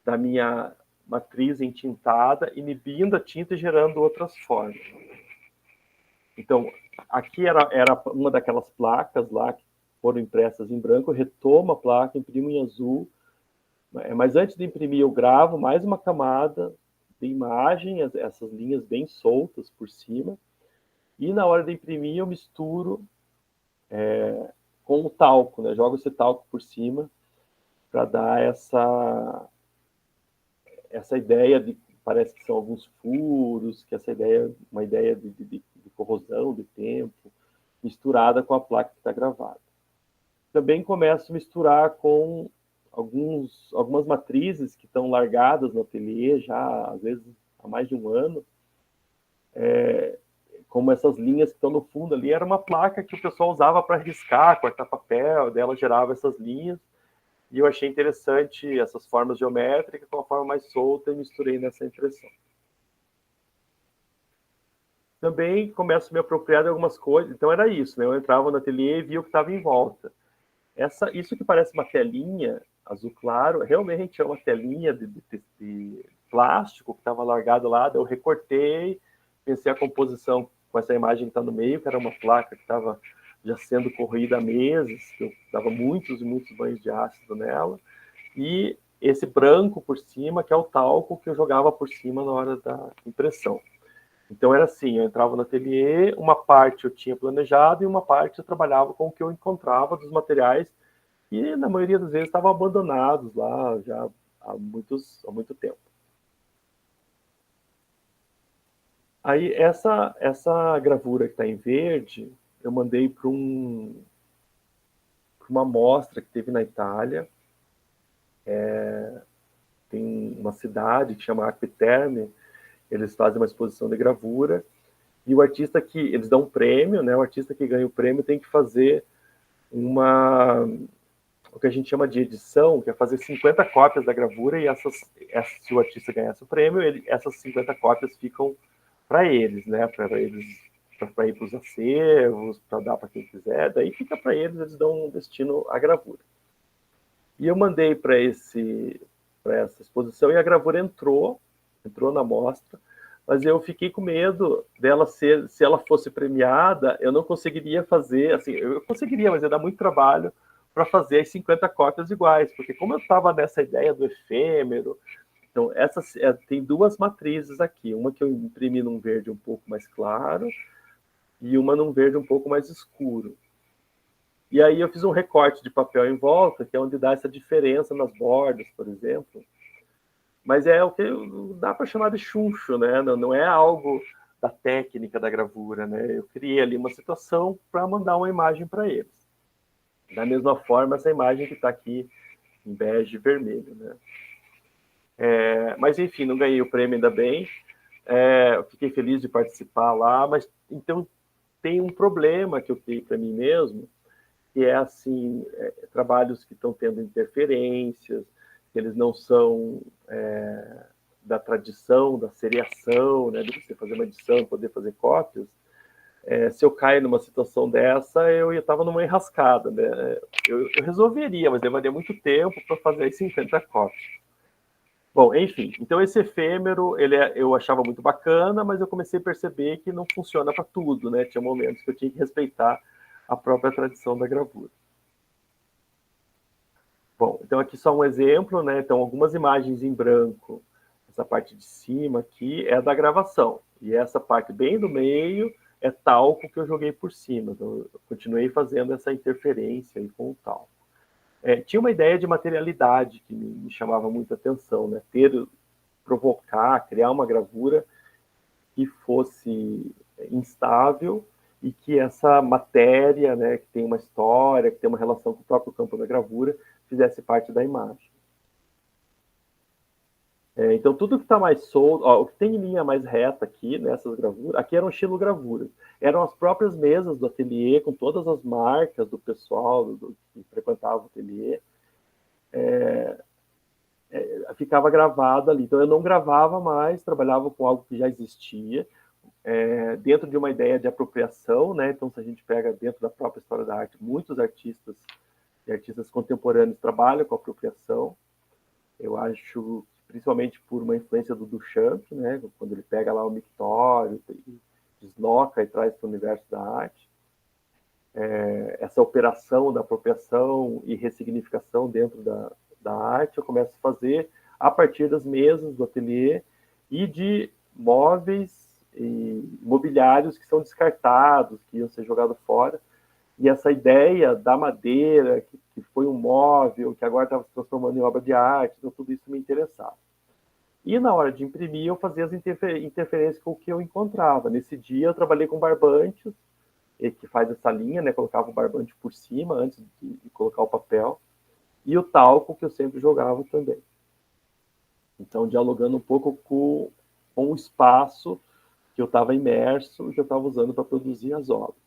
da minha matriz entintada, inibindo a tinta e gerando outras formas. Então, aqui era uma daquelas placas lá que foram impressas em branco, eu retomo a placa, imprimo em azul, mas antes de imprimir eu gravo mais uma camada de imagem, essas linhas bem soltas por cima, e na hora de imprimir eu misturo com o talco, né? Jogo esse talco por cima para dar essa ideia de, parece que são alguns furos, que essa ideia, uma ideia de corrosão de tempo, misturada com a placa que está gravada. Também começo a misturar com algumas matrizes que estão largadas no ateliê já, às vezes, há mais de um ano, como essas linhas que estão no fundo ali, era uma placa que o pessoal usava para riscar, cortar papel, dela gerava essas linhas, e eu achei interessante essas formas geométricas com a forma mais solta e misturei nessa impressão. Também começo a me apropriar de algumas coisas, então era isso, né? Eu entrava no ateliê e via o que estava em volta. Isso que parece uma telinha azul claro, realmente é uma telinha de plástico que estava largado lá, eu recortei, pensei a composição com essa imagem que está no meio, que era uma placa que estava já sendo corroída há meses, que eu dava muitos e muitos banhos de ácido nela, e esse branco por cima, que é o talco que eu jogava por cima na hora da impressão. Então era assim, eu entrava no ateliê, uma parte eu tinha planejado e uma parte eu trabalhava com o que eu encontrava dos materiais que na maioria das vezes estavam abandonados lá já há muito tempo. Aí essa gravura que está em verde, eu mandei para uma amostra que teve na Itália. Tem uma cidade que chama Aquiterme, eles fazem uma exposição de gravura, e o artista eles dão um prêmio, né? O artista que ganha o prêmio tem que fazer o que a gente chama de edição, que é fazer 50 cópias da gravura, e se o artista ganhasse o prêmio, essas 50 cópias ficam para eles, né? Para eles, para ir para os acervos, para dar para quem quiser, daí fica para eles, eles dão um destino à gravura. E eu mandei para essa exposição e a gravura entrou na mostra, mas eu fiquei com medo dela se ela fosse premiada, eu não conseguiria fazer, assim, eu conseguiria, mas ia dar muito trabalho para fazer as 50 cópias iguais, porque como eu estava nessa ideia do efêmero, então tem duas matrizes aqui, uma que eu imprimi num verde um pouco mais claro e uma num verde um pouco mais escuro. E aí eu fiz um recorte de papel em volta, que é onde dá essa diferença nas bordas, por exemplo. Mas é o que dá para chamar de chuncho, né? Não é algo da técnica da gravura, né? Eu criei ali uma situação para mandar uma imagem para eles. Da mesma forma, essa imagem que está aqui em bege e vermelho, né? Mas enfim, não ganhei o prêmio ainda bem. Eu fiquei feliz de participar lá, mas então tem um problema que eu criei para mim mesmo, que é assim, trabalhos que estão tendo interferências, que eles não são da tradição, da seriação, né, de você fazer uma edição e poder fazer cópias, se eu caio numa situação dessa, eu estava numa enrascada, né? Eu resolveria, mas levaria muito tempo para fazer as 50 cópias. Bom, enfim, então esse efêmero, eu achava muito bacana, mas eu comecei a perceber que não funciona para tudo, né? Tinha momentos que eu tinha que respeitar a própria tradição da gravura. Bom, então aqui só um exemplo, né? Então, algumas imagens em branco, essa parte de cima aqui é da gravação, e essa parte bem do meio é talco que eu joguei por cima, então eu continuei fazendo essa interferência aí com o talco. Tinha uma ideia de materialidade que me chamava muita atenção, né? Provocar, criar uma gravura que fosse instável e que essa matéria, né, que tem uma história, que tem uma relação com o próprio campo da gravura, fizesse parte da imagem. Então, tudo que está mais solto, o que tem em linha mais reta aqui, nessas gravuras, aqui eram estilogravuras. Eram as próprias mesas do ateliê, com todas as marcas do pessoal que frequentava o ateliê. Ficava gravado ali. Então, eu não gravava mais, trabalhava com algo que já existia, dentro de uma ideia de apropriação, né? Então, se a gente pega dentro da própria história da arte, muitos artistas e artistas contemporâneos trabalham com apropriação. Eu acho, principalmente por uma influência do Duchamp, né? Quando ele pega lá o mictório e desloca e traz para o universo da arte. Essa operação da apropriação e ressignificação dentro da arte, eu começo a fazer a partir das mesas do ateliê e de móveis e mobiliários que são descartados, que iam ser jogados fora. E essa ideia da madeira, que foi um móvel, que agora estava se transformando em obra de arte, então tudo isso me interessava. E na hora de imprimir, eu fazia as interferências com o que eu encontrava. Nesse dia, eu trabalhei com barbantes, que faz essa linha, né? Colocava o barbante por cima, antes de colocar o papel, e o talco, que eu sempre jogava também. Então, dialogando um pouco com o espaço que eu estava imerso e que eu estava usando para produzir as obras.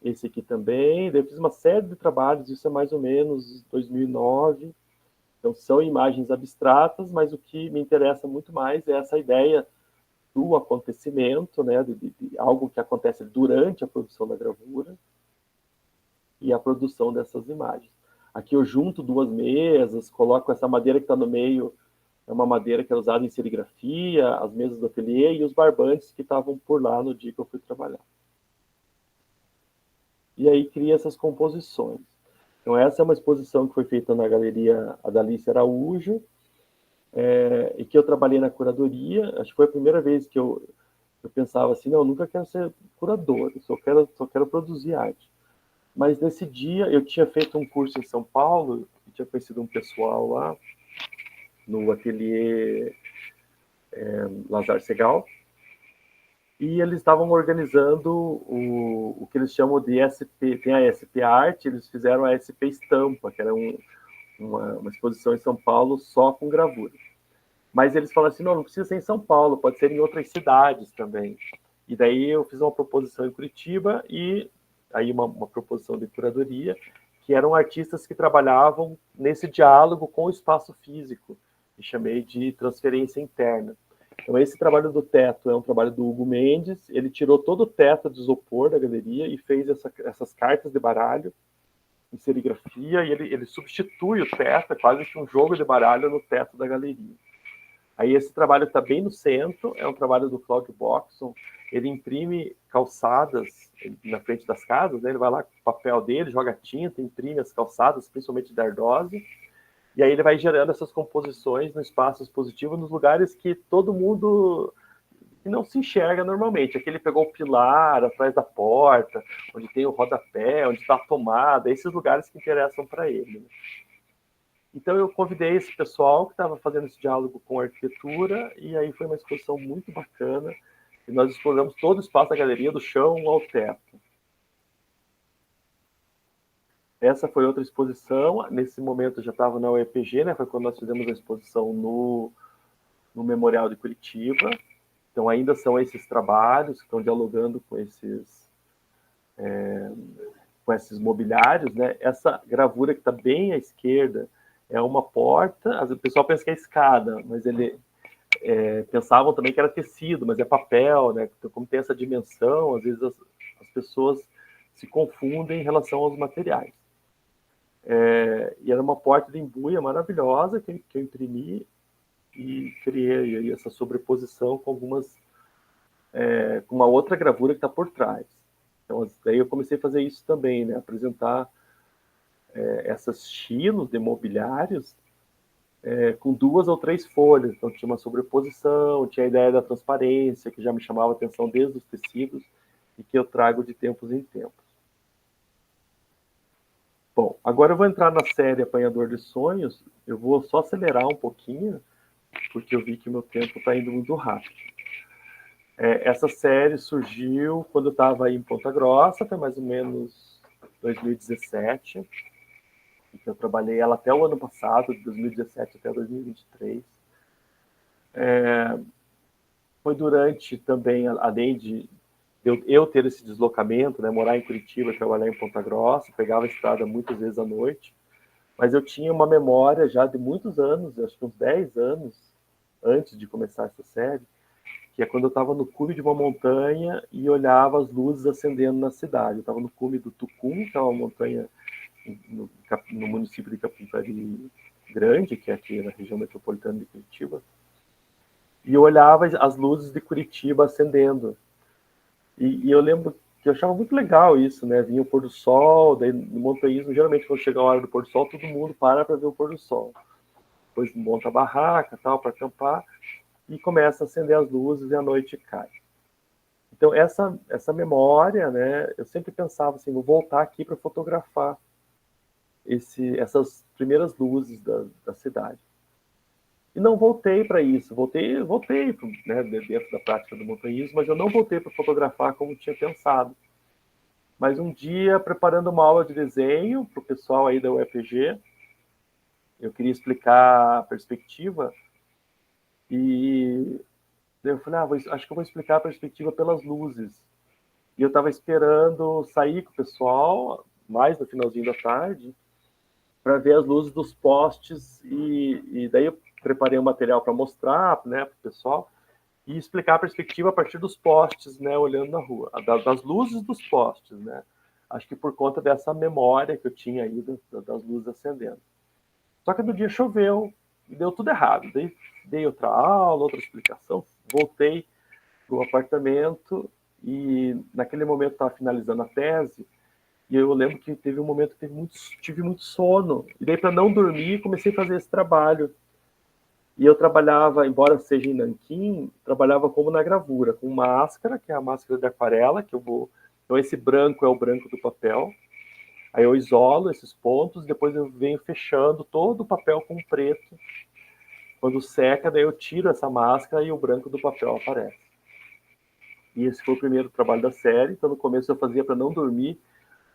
Esse aqui também, eu fiz uma série de trabalhos, isso é mais ou menos 2009, então são imagens abstratas, mas o que me interessa muito mais é essa ideia do acontecimento, né, de algo que acontece durante a produção da gravura e a produção dessas imagens. Aqui eu junto duas mesas, coloco essa madeira que está no meio, é uma madeira que era usada em serigrafia, as mesas do ateliê e os barbantes que estavam por lá no dia que eu fui trabalhar. E aí cria essas composições. Então essa é uma exposição que foi feita na Galeria Adalice Araújo, e que eu trabalhei na curadoria. Acho que foi a primeira vez que eu pensava assim, não, eu nunca quero ser curador, eu só quero produzir arte. Mas nesse dia eu tinha feito um curso em São Paulo, e tinha conhecido um pessoal lá, no ateliê Lazar Segal, e eles estavam organizando o que eles chamam de SP, tem a SP Arte, eles fizeram a SP Estampa, que era uma exposição em São Paulo só com gravura. Mas eles falaram assim, não precisa ser em São Paulo, pode ser em outras cidades também. E daí eu fiz uma proposição em Curitiba e aí uma proposição de curadoria, que eram artistas que trabalhavam nesse diálogo com o espaço físico, que chamei de transferência interna. Então, esse trabalho do teto é um trabalho do Hugo Mendes, ele tirou todo o teto de isopor da galeria e fez essas cartas de baralho em serigrafia, e ele substitui o teto, é quase que um jogo de baralho no teto da galeria. Aí esse trabalho está bem no centro, é um trabalho do Claudio Boxon, ele imprime calçadas na frente das casas, né? Ele vai lá com o papel dele, joga tinta, imprime as calçadas, principalmente da ardose, e aí ele vai gerando essas composições no espaço expositivo, nos lugares que todo mundo que não se enxerga normalmente. Aqui ele pegou o pilar atrás da porta, onde tem o rodapé, onde está a tomada, esses lugares que interessam para ele, né? Então eu convidei esse pessoal que estava fazendo esse diálogo com a arquitetura, e aí foi uma exposição muito bacana, e nós exploramos todo o espaço da galeria, do chão ao teto. Essa foi outra exposição, nesse momento eu já estava na UEPG, né? Foi quando nós fizemos a exposição no Memorial de Curitiba. Então ainda são esses trabalhos que estão dialogando com esses mobiliários, né? Essa gravura que está bem à esquerda é uma porta, o pessoal pensa que é escada, mas pensavam também que era tecido, mas é papel, né? Então, como tem essa dimensão, às vezes as pessoas se confundem em relação aos materiais. E era uma porta de embuia maravilhosa que eu imprimi e criei aí essa sobreposição com com uma outra gravura que está por trás. Então, daí eu comecei a fazer isso também, né? Apresentar essas estilos de mobiliários com 2 ou 3 folhas. Então, tinha uma sobreposição, tinha a ideia da transparência, que já me chamava a atenção desde os tecidos e que eu trago de tempos em tempos. Bom, agora eu vou entrar na série Apanhador de Sonhos. Eu vou só acelerar um pouquinho, porque eu vi que o meu tempo está indo muito rápido. Essa série surgiu quando eu estava em Ponta Grossa, foi mais ou menos 2017, e que eu trabalhei ela até o ano passado, de 2017 até 2023. Foi durante também, além de eu ter esse deslocamento, né, morar em Curitiba, trabalhar em Ponta Grossa, pegava a estrada muitas vezes à noite, mas eu tinha uma memória já de muitos anos, acho que uns 10 anos antes de começar essa série, que é quando eu estava no cume de uma montanha e olhava as luzes acendendo na cidade. Eu estava no cume do Tucum, que é uma montanha no município de Capivari Grande, que é aqui na região metropolitana de Curitiba, e eu olhava as luzes de Curitiba acendendo. E eu lembro que eu achava muito legal isso, né? Vinha o pôr do sol, daí no montanhismo, geralmente quando chega a hora do pôr do sol, todo mundo para ver o pôr do sol. Depois monta a barraca, tal, para acampar, e começa a acender as luzes e a noite cai. Então, essa memória, né? Eu sempre pensava assim, vou voltar aqui para fotografar essas primeiras luzes da cidade. E não voltei para isso, voltei né, dentro da prática do montanhismo, mas eu não voltei para fotografar como tinha pensado. Mas um dia, preparando uma aula de desenho para o pessoal aí da UEPG, eu queria explicar a perspectiva, e eu falei, acho que eu vou explicar a perspectiva pelas luzes. E eu estava esperando sair com o pessoal, mais no finalzinho da tarde, para ver as luzes dos postes, e daí eu preparei um material para mostrar, né, para o pessoal, e explicar a perspectiva a partir dos postes, né, olhando na rua, das luzes dos postes, né. Acho que por conta dessa memória que eu tinha aí das luzes acendendo. Só que no dia choveu, e deu tudo errado. Daí dei outra aula, outra explicação, voltei para o apartamento, e naquele momento estava finalizando a tese, e eu lembro que teve um momento que tive muito sono, e daí para não dormir comecei a fazer esse trabalho. E eu trabalhava, embora seja em nanquim, trabalhava como na gravura, com máscara, que é a máscara de aquarela, que eu vou... Então esse branco é o branco do papel, aí eu isolo esses pontos, depois eu venho fechando todo o papel com preto. Quando seca, daí eu tiro essa máscara e o branco do papel aparece. E esse foi o primeiro trabalho da série, então no começo eu fazia para não dormir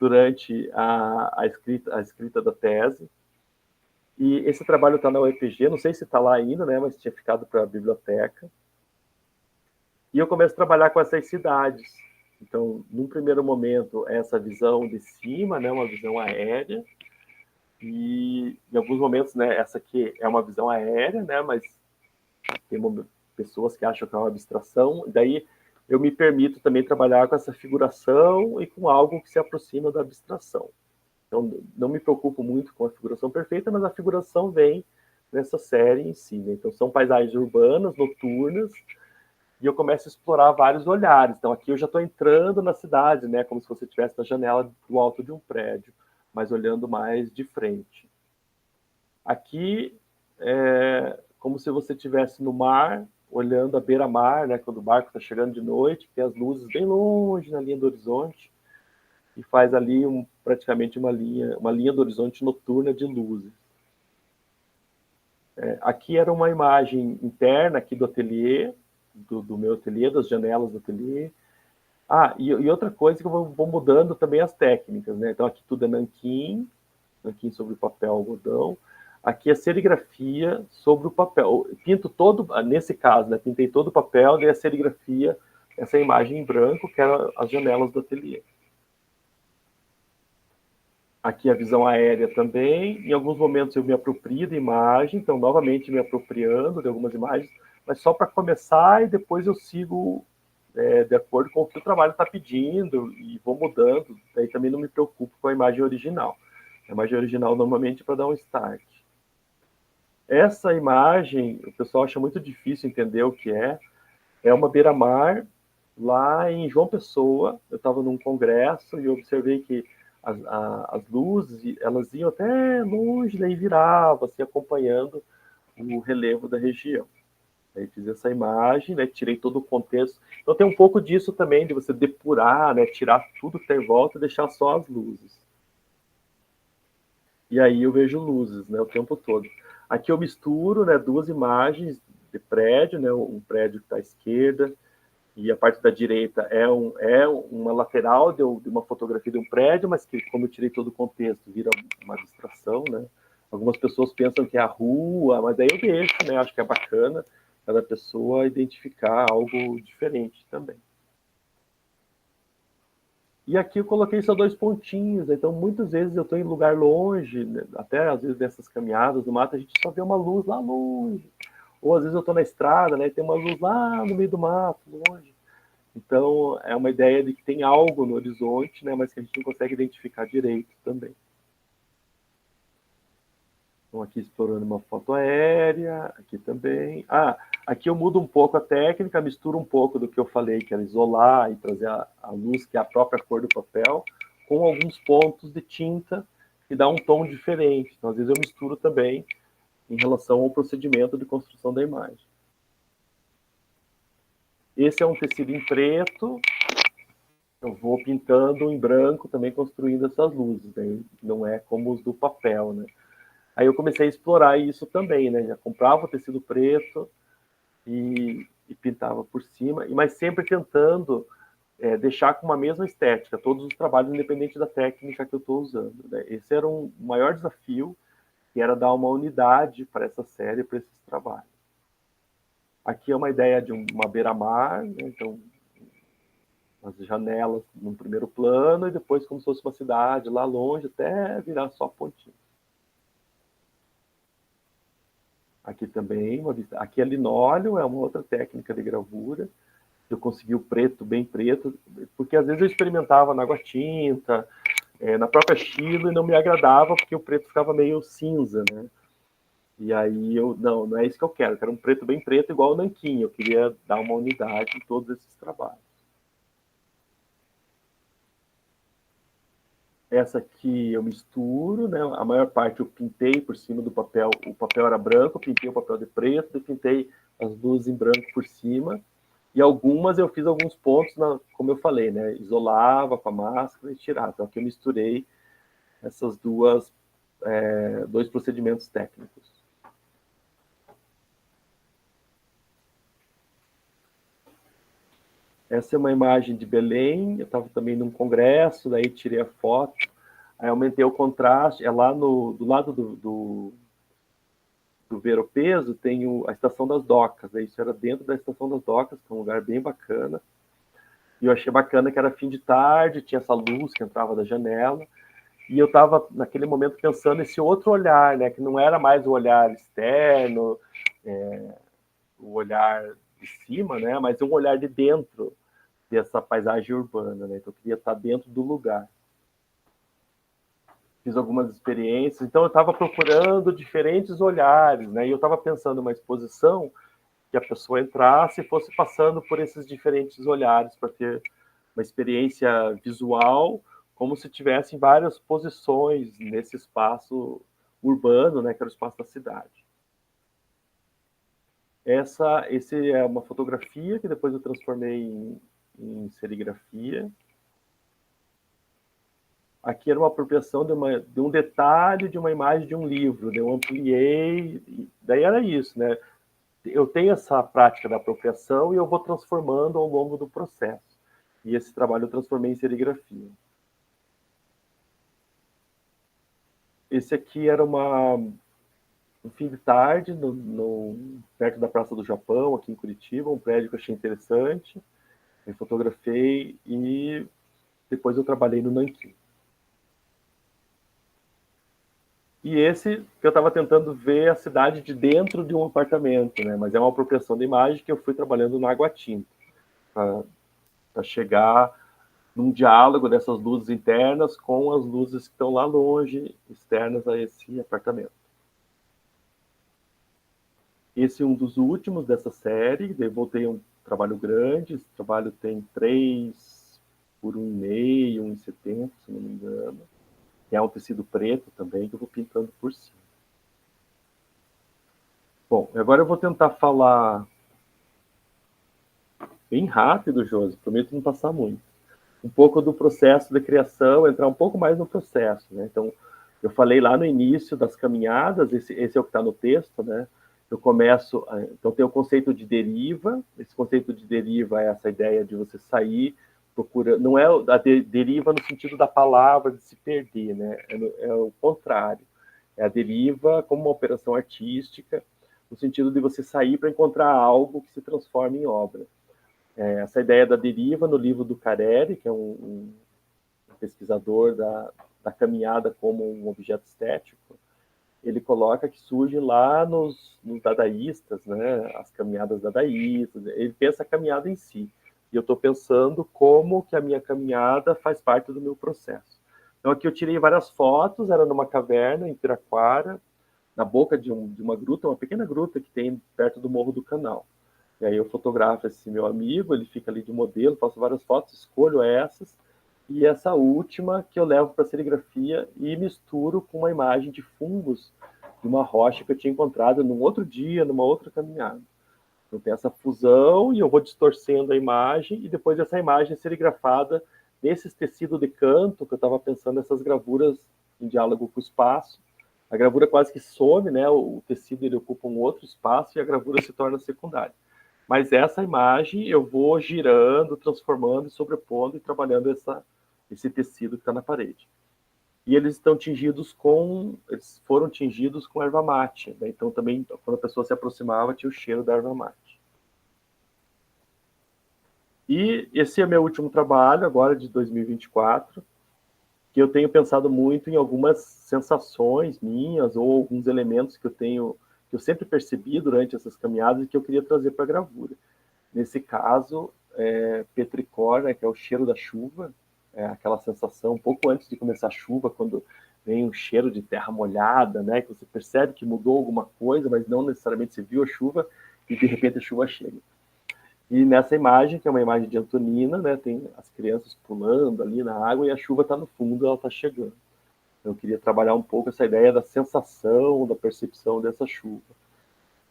durante a escrita da tese. E esse trabalho está na UEPG, não sei se está lá ainda, né, mas tinha ficado para a biblioteca. E eu começo a trabalhar com essas cidades. Então, num primeiro momento, essa visão de cima, né, uma visão aérea. E em alguns momentos, né, essa aqui é uma visão aérea, né, mas tem pessoas que acham que é uma abstração. Daí eu me permito também trabalhar com essa figuração e com algo que se aproxima da abstração. Então, não me preocupo muito com a figuração perfeita, mas a figuração vem nessa série em si, né? Então, são paisagens urbanas, noturnas, e eu começo a explorar vários olhares. Então, aqui eu já estou entrando na cidade, né? Como se você estivesse na janela do alto de um prédio, mas olhando mais de frente. Aqui é como se você estivesse no mar, olhando a beira-mar, né? Quando o barco está chegando de noite, tem as luzes bem longe na linha do horizonte, e faz ali praticamente uma linha do horizonte noturna de luzes. Aqui era uma imagem interna aqui do ateliê, do meu ateliê, das janelas do ateliê. E outra coisa que eu vou mudando também as técnicas, né? Então aqui tudo é nanquim sobre papel algodão. Aqui é serigrafia sobre o papel. Eu pinto todo, nesse caso, né? Pintei todo o papel, daí a serigrafia, essa imagem em branco, que eram as janelas do ateliê. Aqui a visão aérea também. Em alguns momentos eu me aproprio da imagem, então novamente me apropriando de algumas imagens, mas só para começar e depois eu sigo de acordo com o que o trabalho está pedindo e vou mudando. Daí também não me preocupo com a imagem original. A imagem original normalmente é para dar um start. Essa imagem, o pessoal acha muito difícil entender o que é uma beira-mar lá em João Pessoa. Eu estava num congresso e observei que as luzes, elas iam até longe, daí virava, assim, acompanhando o relevo da região. Aí fiz essa imagem, né, tirei todo o contexto. Então tem um pouco disso também, de você depurar, né, tirar tudo que tem em volta e deixar só as luzes. E aí eu vejo luzes, né, o tempo todo. Aqui eu misturo, né, duas imagens de prédio, né, um prédio que está à esquerda, e a parte da direita é uma lateral de uma fotografia de um prédio, mas que, como eu tirei todo o contexto, vira uma distração, né? Algumas pessoas pensam que é a rua, mas daí eu deixo, né? Acho que é bacana cada pessoa identificar algo diferente também. E aqui eu coloquei só 2 pontinhos, então muitas vezes eu estou em lugar longe, né? Até às vezes nessas caminhadas no mato a gente só vê uma luz lá longe. Ou às vezes eu estou na estrada, né? E tem uma luz lá no meio do mato, longe. Então, é uma ideia de que tem algo no horizonte, né, mas que a gente não consegue identificar direito também. Então, aqui explorando uma foto aérea, aqui também. Aqui eu mudo um pouco a técnica, misturo um pouco do que eu falei, que era isolar e trazer a luz, que é a própria cor do papel, com alguns pontos de tinta que dá um tom diferente. Então, às vezes eu misturo também em relação ao procedimento de construção da imagem. Esse é um tecido em preto. Eu vou pintando em branco também, construindo essas luzes, né? Não é como os do papel, né? Aí eu comecei a explorar isso também, né? Já comprava o tecido preto e pintava por cima, mas sempre tentando deixar com uma mesma estética, todos os trabalhos, independente da técnica que eu estou usando, né? Esse era um maior desafio, que era dar uma unidade para essa série, para esses trabalhos. Aqui é uma ideia de uma beira-mar, né? Então as janelas no primeiro plano e depois como se fosse uma cidade lá longe até virar só pontinho. Aqui também, aqui é linóleo, é uma outra técnica de gravura. Eu consegui o preto, bem preto, porque às vezes eu experimentava na água tinta, na própria estilo, e não me agradava porque o preto ficava meio cinza, né? E aí não é isso que eu quero um preto bem preto igual o nanquim, eu queria dar uma unidade em todos esses trabalhos. Essa aqui eu misturo, né? A maior parte eu pintei por cima do papel. O papel era branco, eu pintei o papel de preto, e pintei as luzes em branco por cima. E algumas eu fiz alguns pontos, como eu falei, né? Isolava com a máscara e tirava. Então aqui eu misturei essas dois procedimentos técnicos. Essa é uma imagem de Belém. Eu estava também num congresso, daí tirei a foto. Aí aumentei o contraste, é lá do lado do Ver-o-Peso tem a Estação das Docas, né? Isso era dentro da Estação das Docas, que é um lugar bem bacana. E eu achei bacana que era fim de tarde, tinha essa luz que entrava da janela, e eu estava naquele momento pensando esse outro olhar, né? Que não era mais o olhar externo, o olhar de cima, né? Mas um olhar de dentro dessa paisagem urbana, né? Então eu queria estar dentro do lugar. Fiz algumas experiências, então eu estava procurando diferentes olhares, né? E eu estava pensando uma exposição que a pessoa entrasse e fosse passando por esses diferentes olhares para ter uma experiência visual, como se tivessem várias posições nesse espaço urbano, né? Que era o espaço da cidade. Esse é uma fotografia que depois eu transformei em serigrafia. Aqui era uma apropriação de um detalhe de uma imagem de um livro, eu ampliei, daí era isso, né? Eu tenho essa prática da apropriação e eu vou transformando ao longo do processo. E esse trabalho eu transformei em serigrafia. Esse aqui era um fim de tarde, perto da Praça do Japão, aqui em Curitiba, um prédio que eu achei interessante. Eu fotografei e depois eu trabalhei no Nanquim. E esse que eu estava tentando ver a cidade de dentro de um apartamento, né? Mas é uma apropriação da imagem que eu fui trabalhando na água tinta, para chegar num diálogo dessas luzes internas com as luzes que estão lá longe, externas a esse apartamento. Esse é um dos últimos dessa série, daí voltei a um trabalho grande, esse trabalho tem 3 por 1,5, 1,70, se não me engano. É um tecido preto também, que eu vou pintando por cima. Bom, agora eu vou tentar falar bem rápido, Josi, prometo não passar muito. Um pouco do processo de criação, entrar um pouco mais no processo, né? Então, eu falei lá no início das caminhadas, esse é o que está no texto, né? Eu começo, então tem o conceito de deriva, esse conceito de deriva é essa ideia de você sair, procura, não é a deriva no sentido da palavra de se perder, né? É o contrário, é a deriva como uma operação artística, no sentido de você sair para encontrar algo que se transforme em obra. Essa ideia da deriva no livro do Careri, que é um pesquisador da caminhada como um objeto estético, ele coloca que surge lá nos dadaístas, né, as caminhadas dadaístas, ele pensa a caminhada em si, e eu estou pensando como que a minha caminhada faz parte do meu processo. Então aqui eu tirei várias fotos, era numa caverna em Piraquara, na boca de uma gruta, uma pequena gruta que tem perto do Morro do Canal. E aí eu fotografo esse meu amigo, ele fica ali de modelo, faço várias fotos, escolho essas, e essa última que eu levo para a serigrafia e misturo com uma imagem de fungos de uma rocha que eu tinha encontrado num outro dia, numa outra caminhada. Então tem essa fusão e eu vou distorcendo a imagem, e depois essa imagem é serigrafada nesses tecidos de canto, que eu estava pensando nessas gravuras em diálogo com o espaço. A gravura quase que some, né? O tecido ele ocupa um outro espaço e a gravura se torna secundária. Mas essa imagem eu vou girando, transformando, sobrepondo e trabalhando esse tecido que está na parede. E eles foram tingidos com erva mate, né? Então também, quando a pessoa se aproximava, tinha o cheiro da erva mate. E esse é meu último trabalho, agora de 2024, que eu tenho pensado muito em algumas sensações minhas ou alguns elementos que eu sempre percebi durante essas caminhadas e que eu queria trazer para a gravura. Nesse caso, petricor, né, que é o cheiro da chuva, aquela sensação um pouco antes de começar a chuva, quando vem um cheiro de terra molhada, né, que você percebe que mudou alguma coisa, mas não necessariamente você viu a chuva e de repente a chuva chega. E nessa imagem, que é uma imagem de Antonina, né, tem as crianças pulando ali na água e a chuva está no fundo, ela está chegando. Eu queria trabalhar um pouco essa ideia da sensação, da percepção dessa chuva.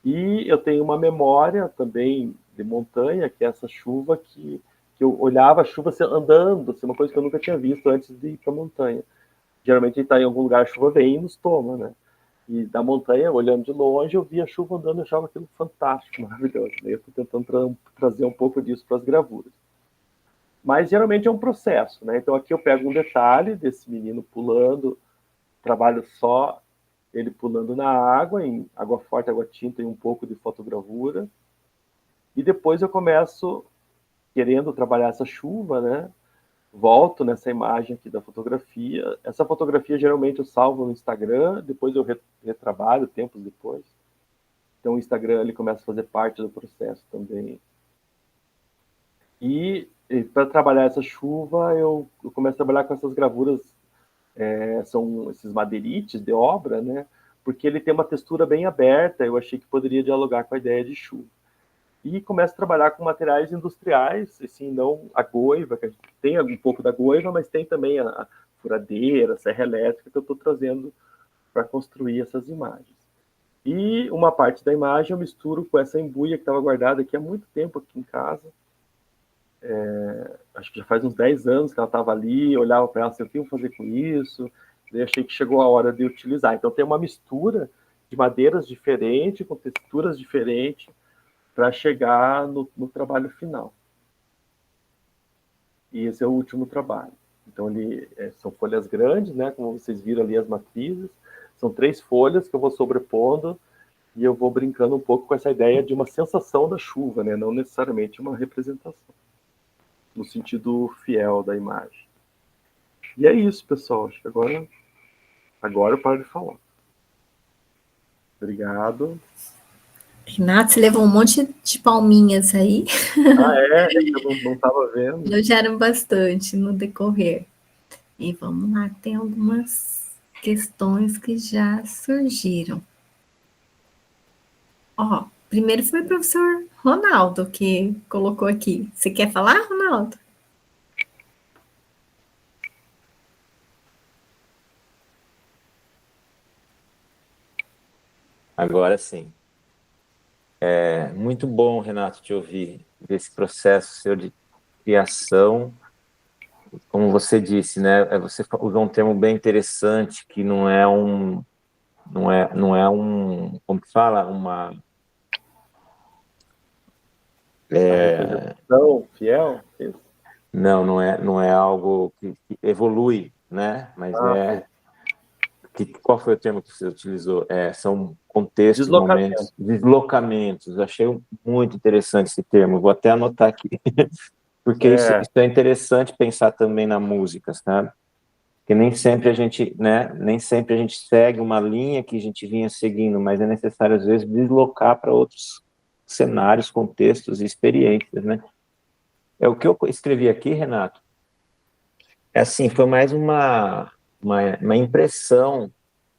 E eu tenho uma memória também de montanha, que é essa chuva que eu olhava a chuva andando, assim, uma coisa que eu nunca tinha visto antes de ir para a montanha. Geralmente a gente está em algum lugar, a chuva vem e nos toma, né? E da montanha, olhando de longe, eu via a chuva andando e achava aquilo fantástico, maravilhoso. Eu estou tentando trazer um pouco disso para as gravuras. Mas geralmente é um processo, né? Então aqui eu pego um detalhe desse menino pulando, trabalho só ele pulando na água, em água forte, água tinta e um pouco de fotogravura. E depois eu começo, querendo trabalhar essa chuva, né? Volto nessa imagem aqui da fotografia. Essa fotografia geralmente eu salvo no Instagram, depois eu retrabalho tempos depois. Então o Instagram ele começa a fazer parte do processo também. E para trabalhar essa chuva, eu começo a trabalhar com essas gravuras, são esses madeirites de obra, né? Porque ele tem uma textura bem aberta, eu achei que poderia dialogar com a ideia de chuva. E começo a trabalhar com materiais industriais, assim, não a goiva, que a gente tem um pouco da goiva, mas tem também a furadeira, a serra elétrica que eu estou trazendo para construir essas imagens. E uma parte da imagem eu misturo com essa embuia que estava guardada aqui há muito tempo aqui em casa. Acho que já faz uns 10 anos que ela estava ali, eu olhava para ela assim, o que eu vou fazer com isso? Daí achei que chegou a hora de utilizar. Então tem uma mistura de madeiras diferentes, com texturas diferentes, para chegar no trabalho final. E esse é o último trabalho. Então, são folhas grandes, né? Como vocês viram ali as matrizes. São 3 folhas que eu vou sobrepondo e eu vou brincando um pouco com essa ideia de uma sensação da chuva, né? Não necessariamente uma representação, no sentido fiel da imagem. E é isso, pessoal. Acho que agora eu paro de falar. Obrigado. Renato, você levou um monte de palminhas aí. É que eu não estava vendo. Elogiaram bastante no decorrer. E vamos lá, tem algumas questões que já surgiram. Ó, primeiro foi o professor Ronaldo que colocou aqui. Você quer falar, Ronaldo? Agora sim. É muito bom, Renato, te ouvir, ver esse processo seu de criação. Como você disse, né? Você usou um termo bem interessante, que não é um, como que fala? A representação fiel? Isso. Não é algo que evolui, né? Mas Sim. qual foi o termo que você utilizou? São contextos, Deslocamento. momentos, deslocamentos. Achei muito interessante esse termo. Vou até anotar aqui, porque isso é interessante pensar também na música, sabe? Porque nem sempre a gente, né? Nem sempre a gente segue uma linha que a gente vinha seguindo, mas é necessário às vezes deslocar para outros cenários, contextos e experiências, né? É o que eu escrevi aqui, Renato. Assim, foi mais uma impressão,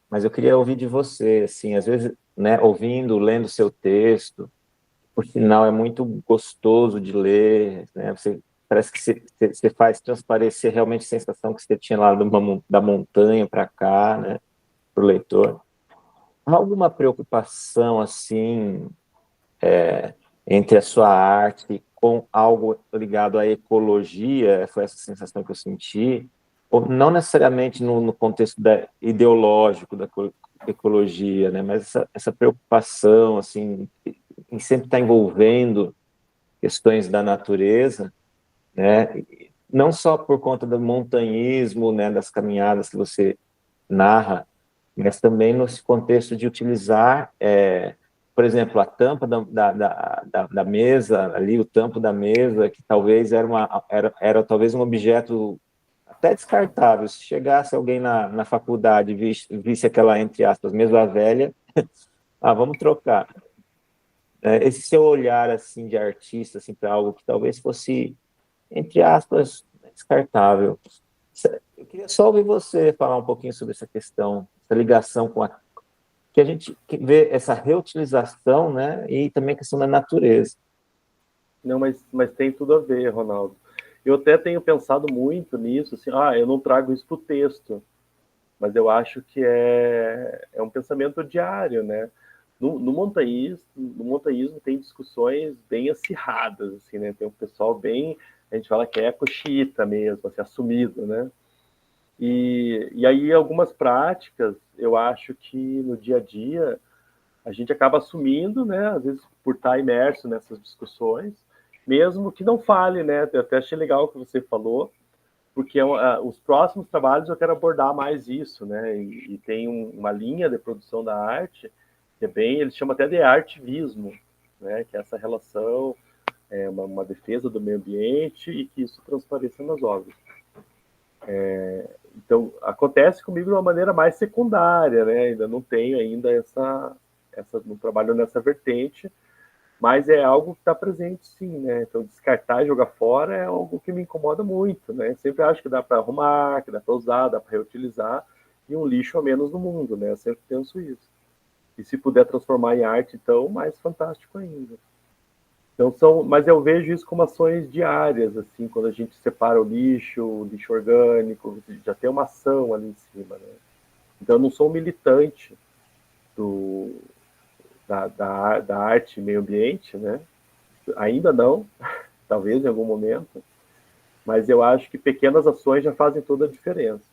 mas eu queria ouvir de você, assim, às vezes, né, ouvindo, lendo seu texto, por sinal é muito gostoso de ler, né, parece que você faz transparecer realmente a sensação que você tinha lá da montanha para cá, né, para o leitor. Há alguma preocupação, assim, entre a sua arte com algo ligado à ecologia? Foi essa sensação que eu senti, ou não necessariamente no contexto ideológico da ecologia, né, mas essa preocupação assim em sempre estar envolvendo questões da natureza, né, não só por conta do montanhismo, né, das caminhadas que você narra, mas também nesse contexto de utilizar, por exemplo, a tampa da mesa, ali, o tampo da mesa, que talvez era talvez um objeto até descartável. Se chegasse alguém na faculdade e visse aquela, entre aspas, mesa velha, vamos trocar. Esse seu olhar assim de artista assim, para algo que talvez fosse, entre aspas, descartável. Eu queria só ouvir você falar um pouquinho sobre essa questão, essa ligação com que a gente vê essa reutilização, né, e também a questão da natureza. Não, mas tem tudo a ver, Ronaldo. Eu até tenho pensado muito nisso, assim, eu não trago isso para o texto, mas eu acho que é um pensamento diário, né? No montanhismo tem discussões bem acirradas, assim, né? Tem um pessoal bem, a gente fala que é eco-xiita mesmo, assim, assumido, né? E aí algumas práticas, eu acho que no dia a dia a gente acaba assumindo, né? Às vezes por estar imerso nessas discussões, mesmo que não fale, né? Eu até achei legal o que você falou, porque os próximos trabalhos eu quero abordar mais isso, né? E tem uma linha de produção da arte que é bem, eles chamam até de artivismo, né? Que é essa relação, uma defesa do meio ambiente e que isso transpareça nas obras. Então acontece comigo de uma maneira mais secundária, né? Ainda não tenho ainda não trabalho nessa vertente, mas é algo que está presente sim, né? Então descartar e jogar fora é algo que me incomoda muito, né? Sempre acho que dá para arrumar, que dá para usar, dá para reutilizar, e um lixo a menos no mundo, né? Eu sempre penso isso. E se puder transformar em arte, então, mais fantástico ainda. Então mas eu vejo isso como ações diárias, assim, quando a gente separa o lixo orgânico, já tem uma ação ali em cima, né? Então eu não sou um militante do, da arte e meio ambiente, né? Ainda não, talvez em algum momento, mas eu acho que pequenas ações já fazem toda a diferença.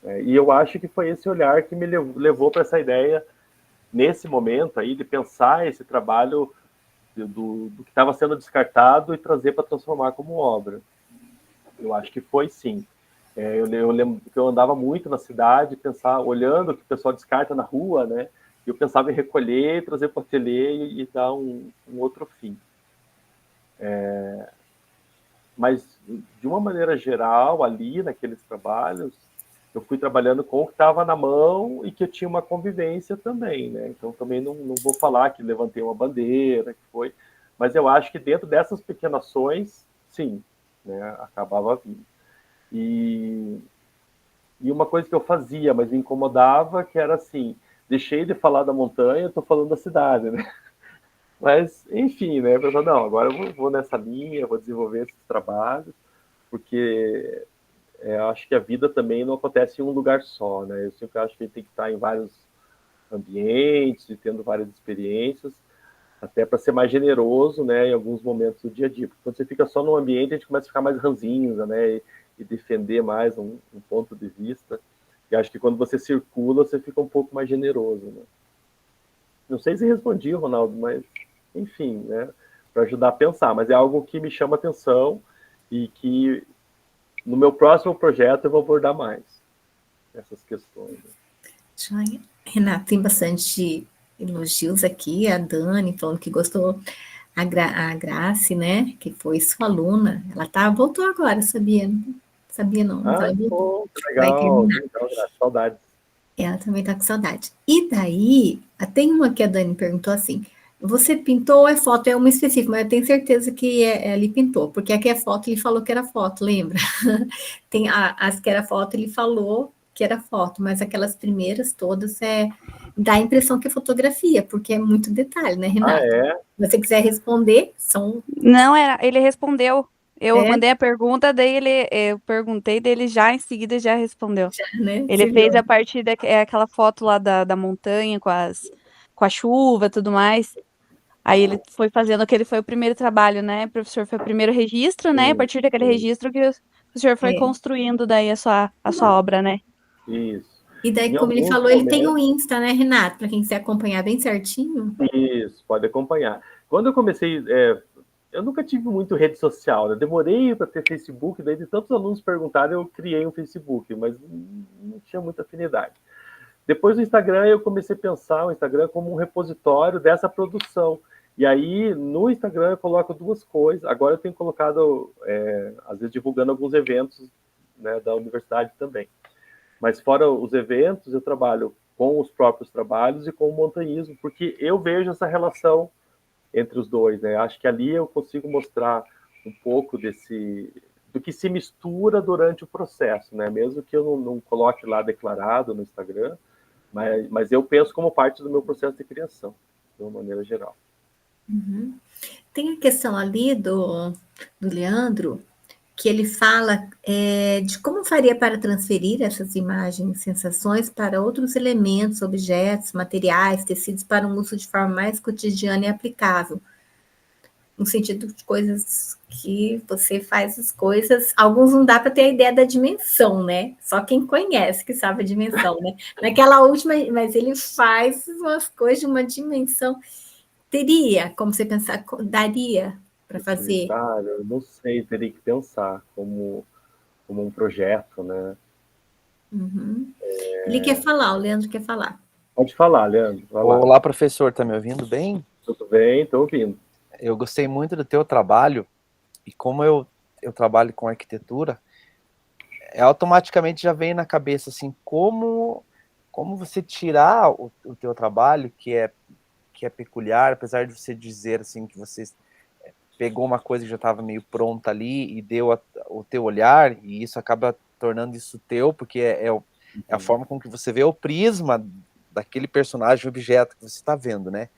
Né? E eu acho que foi esse olhar que me levou para essa ideia, nesse momento aí, de pensar esse trabalho do que estava sendo descartado e trazer para transformar como obra. Eu acho que foi sim. Eu lembro que eu andava muito na cidade, olhando o que o pessoal descarta na rua, né? E eu pensava em recolher, trazer para o ateliê e dar um outro fim. Mas, de uma maneira geral, ali naqueles trabalhos, eu fui trabalhando com o que estava na mão e que eu tinha uma convivência também, né? Então também não vou falar que levantei uma bandeira, que foi, mas eu acho que dentro dessas pequenas ações, sim, né, acabava vindo. E uma coisa que eu fazia, mas me incomodava, que era assim, deixei de falar da montanha, estou falando da cidade, né? Mas, enfim, né? Eu pensava, não, agora eu vou nessa linha, vou desenvolver esses trabalhos, porque eu acho que a vida também não acontece em um lugar só, né? Eu sempre acho que a gente tem que estar em vários ambientes e tendo várias experiências, até para ser mais generoso, né, em alguns momentos do dia a dia. Porque quando você fica só num ambiente, a gente começa a ficar mais ranzinza, né, e defender mais um ponto de vista. E acho que quando você circula, você fica um pouco mais generoso, né? Não sei se respondi, Ronaldo, mas enfim, né, para ajudar a pensar. Mas é algo que me chama atenção e que no meu próximo projeto eu vou abordar mais essas questões. Joia. Renato, tem bastante elogios aqui, a Dani falando que gostou, a Grace, né, que foi sua aluna, ela voltou agora, sabia? Sabia não, mas Ah, ela voltou. pô, que Vai legal, terminar. que legal, Graça, saudades. Ela também tá com saudade. E daí, tem uma que a Dani perguntou assim: você pintou ou é foto? É uma específica, mas eu tenho certeza que ele pintou, porque aqui é foto, ele falou que era foto, lembra? Tem as que era foto, ele falou que era foto, mas aquelas primeiras todas dá a impressão que é fotografia, porque é muito detalhe, né, Ah, Renata? é? Se você quiser responder, são. Não, ele respondeu. Eu É, mandei a pergunta, daí eu perguntei, daí ele já em seguida já respondeu. né? Ele Você fez viu? a partir daquela foto lá da montanha com a chuva e tudo mais. Aí ele foi fazendo aquele foi o primeiro trabalho, né, professor? Foi o primeiro registro, né? A Sim, partir daquele sim, registro que o senhor foi É. construindo daí a sua obra, né? isso. E daí, Em como ele alguns falou, ele tem o momentos, Insta, né, Renato? Para quem quiser acompanhar bem certinho. isso, pode acompanhar. Quando eu comecei, eu nunca tive muito rede social, né? Demorei para ter Facebook, daí de tantos alunos perguntarem, eu criei um Facebook, mas não tinha muita afinidade. Depois do Instagram, eu comecei a pensar o Instagram como um repositório dessa produção. E aí, no Instagram, eu coloco duas coisas. Agora eu tenho colocado, às vezes, divulgando alguns eventos, né, da universidade também. Mas fora os eventos, eu trabalho com os próprios trabalhos e com o montanhismo, porque eu vejo essa relação entre os dois, né? Acho que ali eu consigo mostrar um pouco do que se mistura durante o processo, né? Mesmo que eu não coloque lá declarado no Instagram, mas eu penso como parte do meu processo de criação, de uma maneira geral. Uhum. Tem a questão ali do Leandro, que ele fala de como faria para transferir essas imagens, sensações para outros elementos, objetos, materiais, tecidos para um uso de forma mais cotidiana e aplicável. No sentido de coisas que você faz as coisas, alguns não dá para ter a ideia da dimensão, né? Só quem conhece que sabe a dimensão, né? Naquela última, mas ele faz umas coisas de uma dimensão. Teria, como você pensar, daria para fazer? Utilitário, eu não sei, teria que pensar como um projeto, né? Uhum. Ele quer falar, o Leandro quer falar. Pode falar, Leandro, vai lá. Olá, professor, tá me ouvindo bem? Tudo bem? Estou ouvindo. Eu gostei muito do teu trabalho e como eu trabalho com arquitetura, automaticamente já vem na cabeça assim, como você tirar o teu trabalho, que é peculiar, apesar de você dizer assim que você pegou uma coisa que já estava meio pronta ali e deu o teu olhar, e isso acaba tornando isso teu, porque é a forma com que você vê o prisma daquele personagem, objeto que você está vendo, né?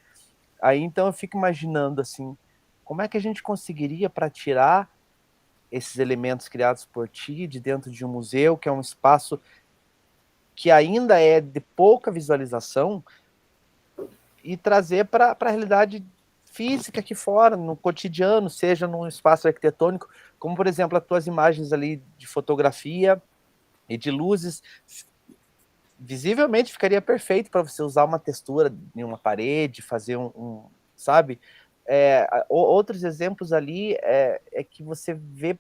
Aí, então, eu fico imaginando, assim, como é que a gente conseguiria para tirar esses elementos criados por ti de dentro de um museu, que é um espaço que ainda é de pouca visualização, e trazer para a realidade física aqui fora, no cotidiano, seja num espaço arquitetônico, como, por exemplo, as tuas imagens ali de fotografia e de luzes, visivelmente ficaria perfeito para você usar uma textura em uma parede, fazer sabe? Outros exemplos ali é que você vê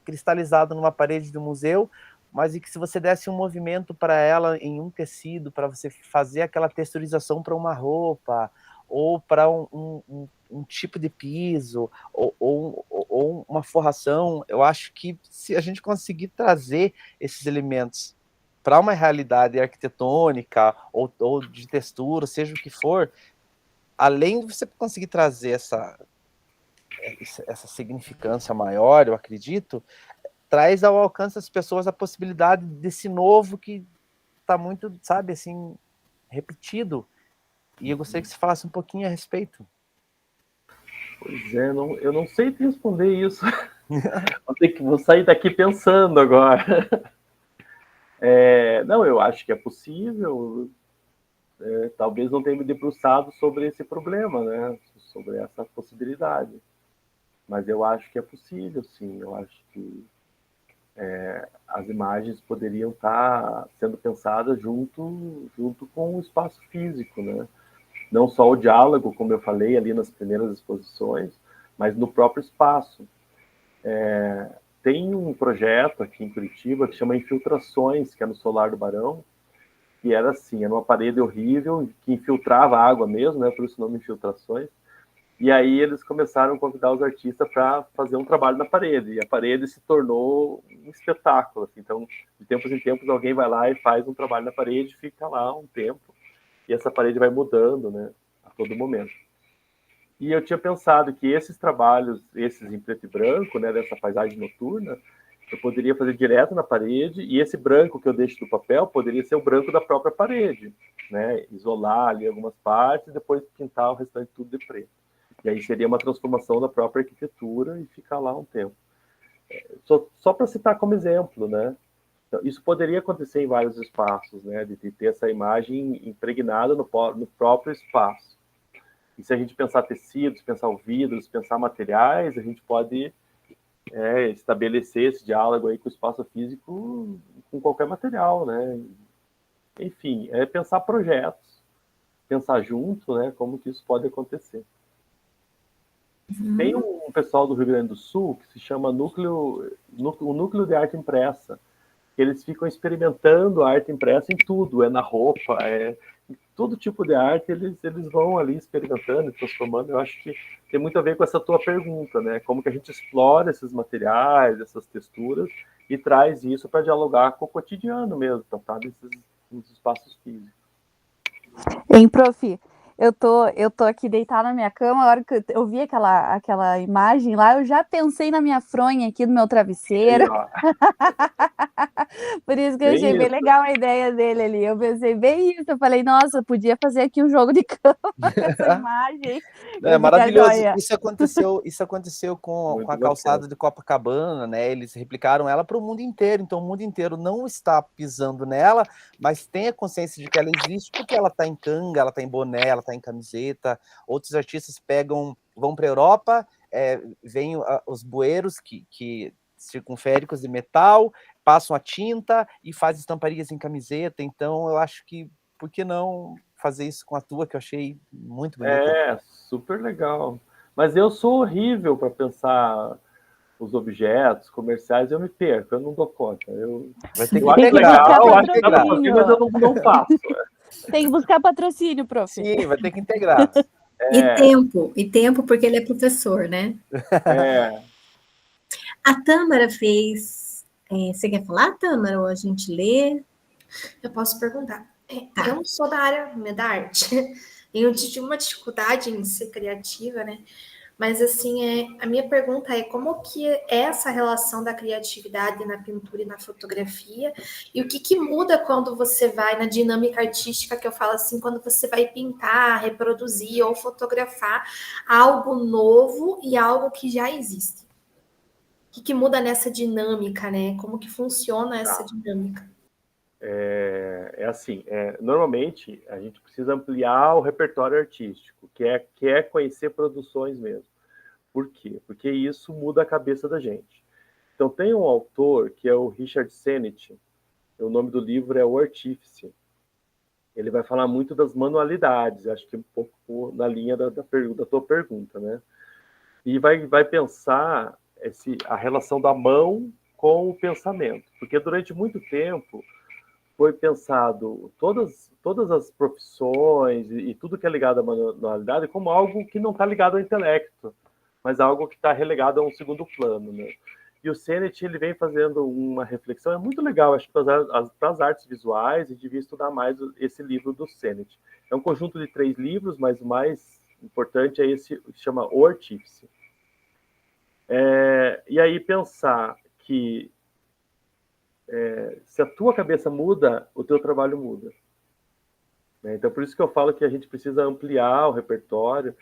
cristalizado numa parede do museu, mas e que se você desse um movimento para ela em um tecido, para você fazer aquela texturização para uma roupa, ou para um tipo de piso, ou uma forração, eu acho que se a gente conseguir trazer esses elementos para uma realidade arquitetônica ou de textura, seja o que for, além de você conseguir trazer essa significância maior, eu acredito, traz ao alcance das pessoas a possibilidade desse novo que está muito, sabe, assim, repetido. E eu gostaria que você falasse um pouquinho a respeito. Pois é, eu não sei te responder isso. Vou sair daqui pensando agora. Não, eu acho que é possível. Talvez não tenha me debruçado sobre esse problema, né? Sobre essa possibilidade. Mas eu acho que é possível, sim. Eu acho que as imagens poderiam estar sendo pensadas junto com o espaço físico, né? Não só o diálogo, como eu falei ali nas primeiras exposições, mas no próprio espaço. Tem um projeto aqui em Curitiba que chama Infiltrações, que é no Solar do Barão, que era assim, era uma parede horrível, que infiltrava a água mesmo, né? Por isso o nome Infiltrações. E aí eles começaram a convidar os artistas para fazer um trabalho na parede, e a parede se tornou um espetáculo. Assim. Então, de tempos em tempos, alguém vai lá e faz um trabalho na parede, fica lá um tempo, e essa parede vai mudando, né, a todo momento. E eu tinha pensado que esses trabalhos, esses em preto e branco, né, dessa paisagem noturna, eu poderia fazer direto na parede, e esse branco que eu deixo do papel poderia ser o branco da própria parede, né, isolar ali algumas partes e depois pintar o restante tudo de preto. E aí seria uma transformação da própria arquitetura e ficar lá um tempo. Só para citar como exemplo, né? Então, isso poderia acontecer em vários espaços, né? De ter essa imagem impregnada no próprio espaço. E se a gente pensar tecidos, pensar vidros, pensar materiais, a gente pode estabelecer esse diálogo aí com o espaço físico com qualquer material, né? Enfim, pensar projetos, pensar junto, né? Como que isso pode acontecer. Tem um pessoal do Rio Grande do Sul que se chama o Núcleo de Arte Impressa. Eles ficam experimentando a arte impressa em tudo, na roupa, em todo tipo de arte, eles vão ali experimentando, transformando. Eu acho que tem muito a ver com essa tua pergunta, né? Como que a gente explora esses materiais, essas texturas, e traz isso para dialogar com o cotidiano mesmo, tá? Nesses espaços físicos. Hein, prof? Eu tô aqui deitada na minha cama, a hora que eu vi aquela imagem lá, eu já pensei na minha fronha aqui do meu travesseiro. Por isso que eu achei bem legal a ideia dele ali. Eu pensei bem isso. Eu falei, nossa, podia fazer aqui um jogo de cama com essa imagem. É maravilhoso. Isso aconteceu com a calçada de Copacabana, né? Eles replicaram ela para o mundo inteiro. Então, o mundo inteiro não está pisando nela, mas tem a consciência de que ela existe porque ela está em canga, ela está em boné, ela está em camiseta. Outros artistas vão para a Europa, vêm os bueiros que circunféricos de metal, passam a tinta e fazem estamparias em camiseta. Então, eu acho que, por que não fazer isso com a tua, que eu achei muito bonita? Super legal. Mas eu sou horrível para pensar os objetos comerciais, eu me perco, eu não dou conta. Vai ter eu acho legal, eu acho que dá pra fazer, mas eu não faço. Tem que buscar patrocínio, prof. Sim, vai ter que integrar. E tempo, porque ele é professor, né? A Tâmara fez... você quer falar, Tâmara, ou a gente lê? Eu posso perguntar. Eu não sou da área da arte. Eu tive uma dificuldade em ser criativa, né? Mas, assim, a minha pergunta é como que é essa relação da criatividade na pintura e na fotografia, e o que muda quando você vai na dinâmica artística, que eu falo assim, quando você vai pintar, reproduzir ou fotografar algo novo e algo que já existe. O que muda nessa dinâmica, né? Como que funciona essa dinâmica? Assim, normalmente a gente precisa ampliar o repertório artístico, que é conhecer produções mesmo. Por quê? Porque isso muda a cabeça da gente. Então tem um autor que é o Richard Sennett, o nome do livro é O Artífice. Ele vai falar muito das manualidades, acho que um pouco na linha da tua pergunta, né? E vai pensar a relação da mão com o pensamento, porque durante muito tempo foi pensado todas as profissões e tudo que é ligado à manualidade como algo que não está ligado ao intelecto, mas algo que está relegado a um segundo plano, né? E o Sennett, ele vem fazendo uma reflexão, é muito legal, acho que para as artes visuais, a gente devia estudar mais esse livro do Sennett. É um conjunto de 3 livros, mas o mais importante é esse, que se chama O Artífice. E aí pensar que se a tua cabeça muda, o teu trabalho muda. Então, por isso que eu falo que a gente precisa ampliar o repertório.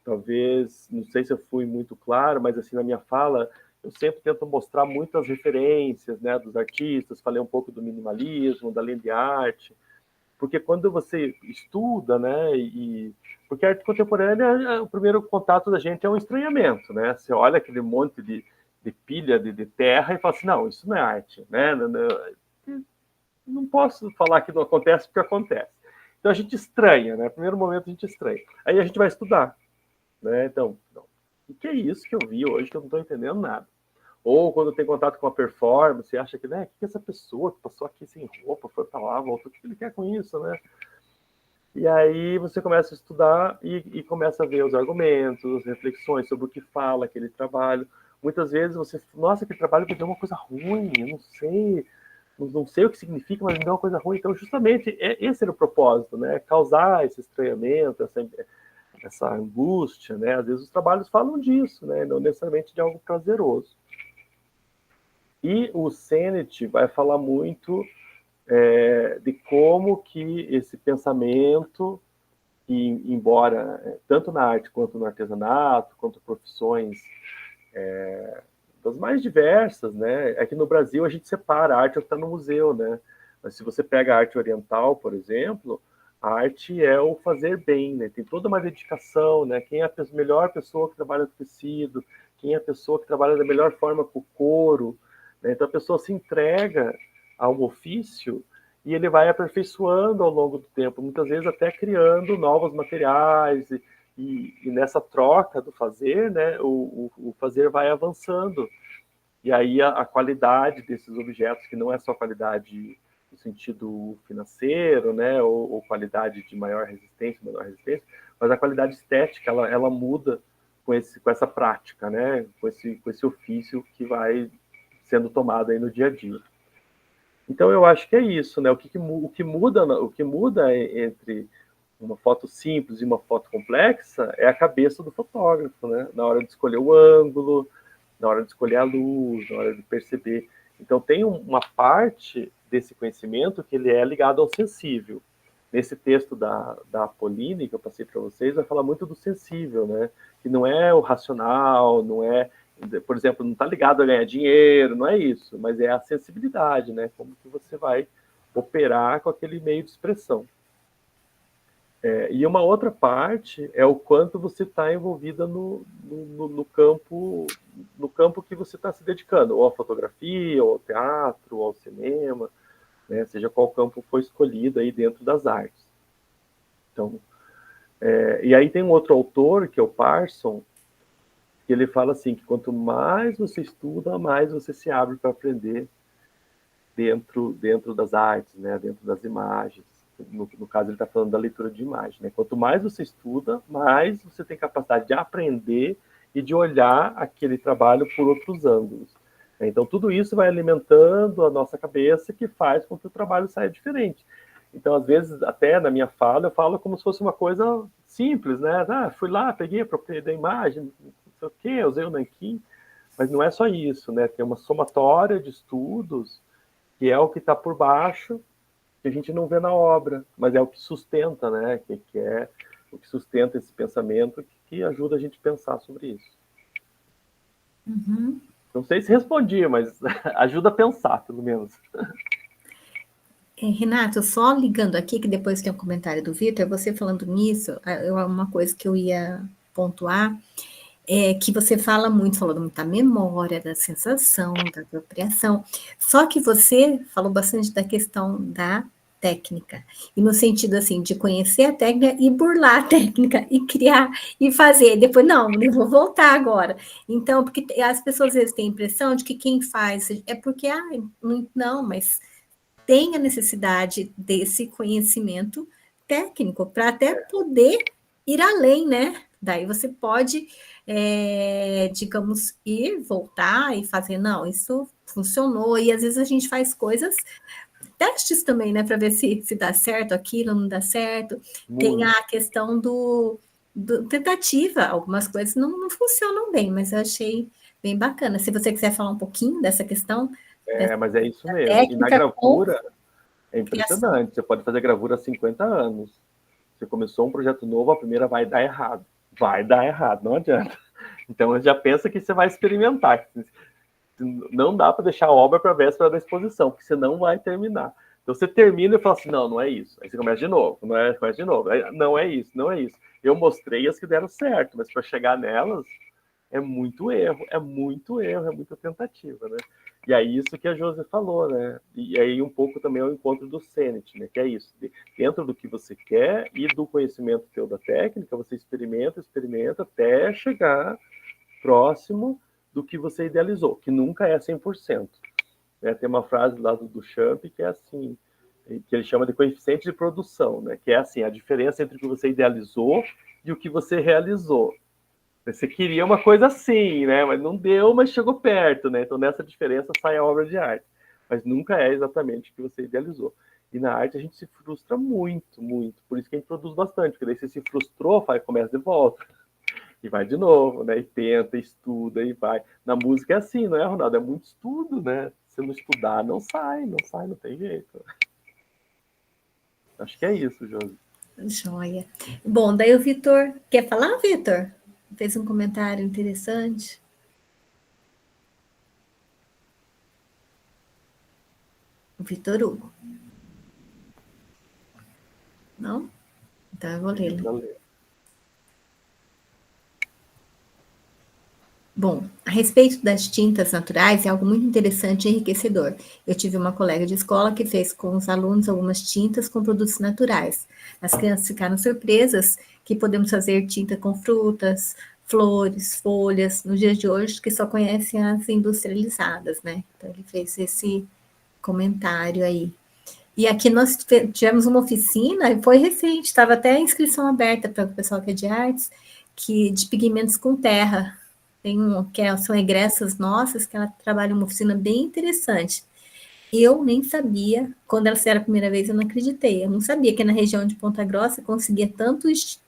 Talvez, não sei se eu fui muito claro, mas assim, na minha fala, eu sempre tento mostrar muitas referências, né, dos artistas, falei um pouco do minimalismo, da land art, porque quando você estuda, né, porque a arte contemporânea, o primeiro contato da gente é um estranhamento, né, você olha aquele monte de pilha de terra e fala assim, não, isso não é arte, né, não posso falar que não acontece porque acontece. Então a gente estranha, né, no primeiro momento a gente estranha, aí a gente vai estudar, né, então, o que é isso que eu vi hoje que eu não estou entendendo nada? Ou quando tem contato com a performance, você acha que, né, o que é essa pessoa que passou aqui sem roupa, foi para lá, voltou, o que ele quer com isso, né? E aí você começa a estudar e começa a ver os argumentos, as reflexões sobre o que fala aquele trabalho. Muitas vezes você, nossa, aquele trabalho me deu uma coisa ruim, eu não sei o que significa, mas me deu uma coisa ruim. Então, justamente, esse era o propósito, né? Causar esse estranhamento, essa angústia, né? Às vezes os trabalhos falam disso, né? Não necessariamente de algo prazeroso. E o Sennett vai falar muito de como que esse pensamento, que, embora tanto na arte quanto no artesanato, quanto profissões das mais diversas, né? Aqui no Brasil a gente separa a arte que está no museu, né? Mas se você pega a arte oriental, por exemplo, a arte é o fazer bem, né? Tem toda uma dedicação, né? Quem é a melhor pessoa que trabalha com tecido, quem é a pessoa que trabalha da melhor forma com o couro, né? Então a pessoa se entrega a um ofício e ele vai aperfeiçoando ao longo do tempo, muitas vezes até criando novos materiais e nessa troca do fazer, né, o fazer vai avançando. E aí a qualidade desses objetos, que não é só qualidade no sentido financeiro, né, ou qualidade de maior resistência, menor resistência, mas a qualidade estética, ela muda com essa prática, né, com esse ofício que vai sendo tomado aí no dia a dia. Então eu acho que é isso, né? O que muda entre uma foto simples e uma foto complexa é a cabeça do fotógrafo, né? Na hora de escolher o ângulo, na hora de escolher a luz, na hora de perceber. Então tem uma parte desse conhecimento que ele é ligado ao sensível. Nesse texto da Apolline, que eu passei para vocês, vai falar muito do sensível, né? Que não é o racional, não é, por exemplo, não está ligado a ganhar dinheiro, não é isso, mas é a sensibilidade, né? Como que você vai operar com aquele meio de expressão. E uma outra parte é o quanto você está envolvida no campo que você está se dedicando, ou à fotografia, ou ao teatro, ou ao cinema, né? Seja qual campo for escolhido aí dentro das artes. Então, e aí tem um outro autor, que é o Parson, que ele fala assim, que quanto mais você estuda, mais você se abre para aprender dentro das artes, né? Dentro das imagens. No caso, ele está falando da leitura de imagem, né? Quanto mais você estuda, mais você tem capacidade de aprender e de olhar aquele trabalho por outros ângulos. Então, tudo isso vai alimentando a nossa cabeça, que faz com que o trabalho saia diferente. Então, às vezes, até na minha fala, eu falo como se fosse uma coisa simples, né? Fui lá, peguei, apropriei da imagem, não sei o quê, usei o nanquim, mas não é só isso, né? Tem uma somatória de estudos, que é o que está por baixo, que a gente não vê na obra, mas é o que sustenta, né? Que é o que sustenta esse pensamento, que ajuda a gente a pensar sobre isso. Uhum. Não sei se respondi, mas ajuda a pensar, pelo menos. Renato, só ligando aqui, que depois tem um comentário do Vitor, você falando nisso, uma coisa que eu ia pontuar, é que você falou muito da memória, da sensação, da apropriação, só que você falou bastante da questão da técnica, e no sentido assim, de conhecer a técnica e burlar a técnica, e criar, e fazer, depois, não, eu vou voltar agora. Então, porque as pessoas às vezes têm a impressão de que quem faz é porque, não, mas tem a necessidade desse conhecimento técnico, para até poder ir além, né? Daí você pode, digamos, voltar e fazer, não, isso funcionou, e às vezes a gente faz coisas, testes também, né, para ver se dá certo aquilo, não dá certo. Tem a questão do tentativa, algumas coisas não funcionam bem, mas eu achei bem bacana. Se você quiser falar um pouquinho dessa questão. Mas é isso mesmo. Técnica e na gravura, é criação. impressionante. Você pode fazer gravura há 50 anos. Você começou um projeto novo, a primeira vai dar errado. Vai dar errado, não adianta. Então, já pensa que você vai experimentar. Não dá para deixar a obra para a véspera da exposição, porque você não vai terminar. Então, você termina e fala assim, não é isso. Aí você começa de novo, começa de novo. Aí, não é isso, não é isso. Eu mostrei as que deram certo, mas para chegar nelas, é muito erro, é muita tentativa, né? E aí isso que a Josi falou, né? E aí um pouco também é o encontro do Senet, né? Que é isso, dentro do que você quer e do conhecimento teu da técnica, você experimenta até chegar próximo do que você idealizou, que nunca é 100%. Né? Tem uma frase lá do Champ que é assim, que ele chama de coeficiente de produção, né? Que é assim, a diferença entre o que você idealizou e o que você realizou. Você queria uma coisa assim, né? Mas não deu, mas chegou perto, né? Então, nessa diferença sai a obra de arte. Mas nunca é exatamente o que você idealizou. E na arte a gente se frustra muito, muito. Por isso que a gente produz bastante. Porque daí você se frustrou, começa de volta. E vai de novo, né? E tenta, estuda, e vai. Na música é assim, não é, Ronaldo? É muito estudo, né? Se não estudar, não sai, não tem jeito. Acho que é isso, Josi. Joia. Bom, daí o Vitor... Quer falar, Vitor? Fez um comentário interessante. O Vitor Hugo. Não? Então eu vou lê-lo. Bom, a respeito das tintas naturais, é algo muito interessante e enriquecedor. Eu tive uma colega de escola que fez com os alunos algumas tintas com produtos naturais. As crianças ficaram surpresas que podemos fazer tinta com frutas, flores, folhas, nos dias de hoje, que só conhecem as industrializadas, né? Então, ele fez esse comentário aí. E aqui nós tivemos uma oficina, e foi recente, estava até a inscrição aberta para o pessoal que é de artes, de pigmentos com terra. Tem são egressas nossas, que ela trabalha uma oficina bem interessante. Eu nem sabia, quando ela era a primeira vez, eu não acreditei. Eu não sabia que na região de Ponta Grossa conseguia tantas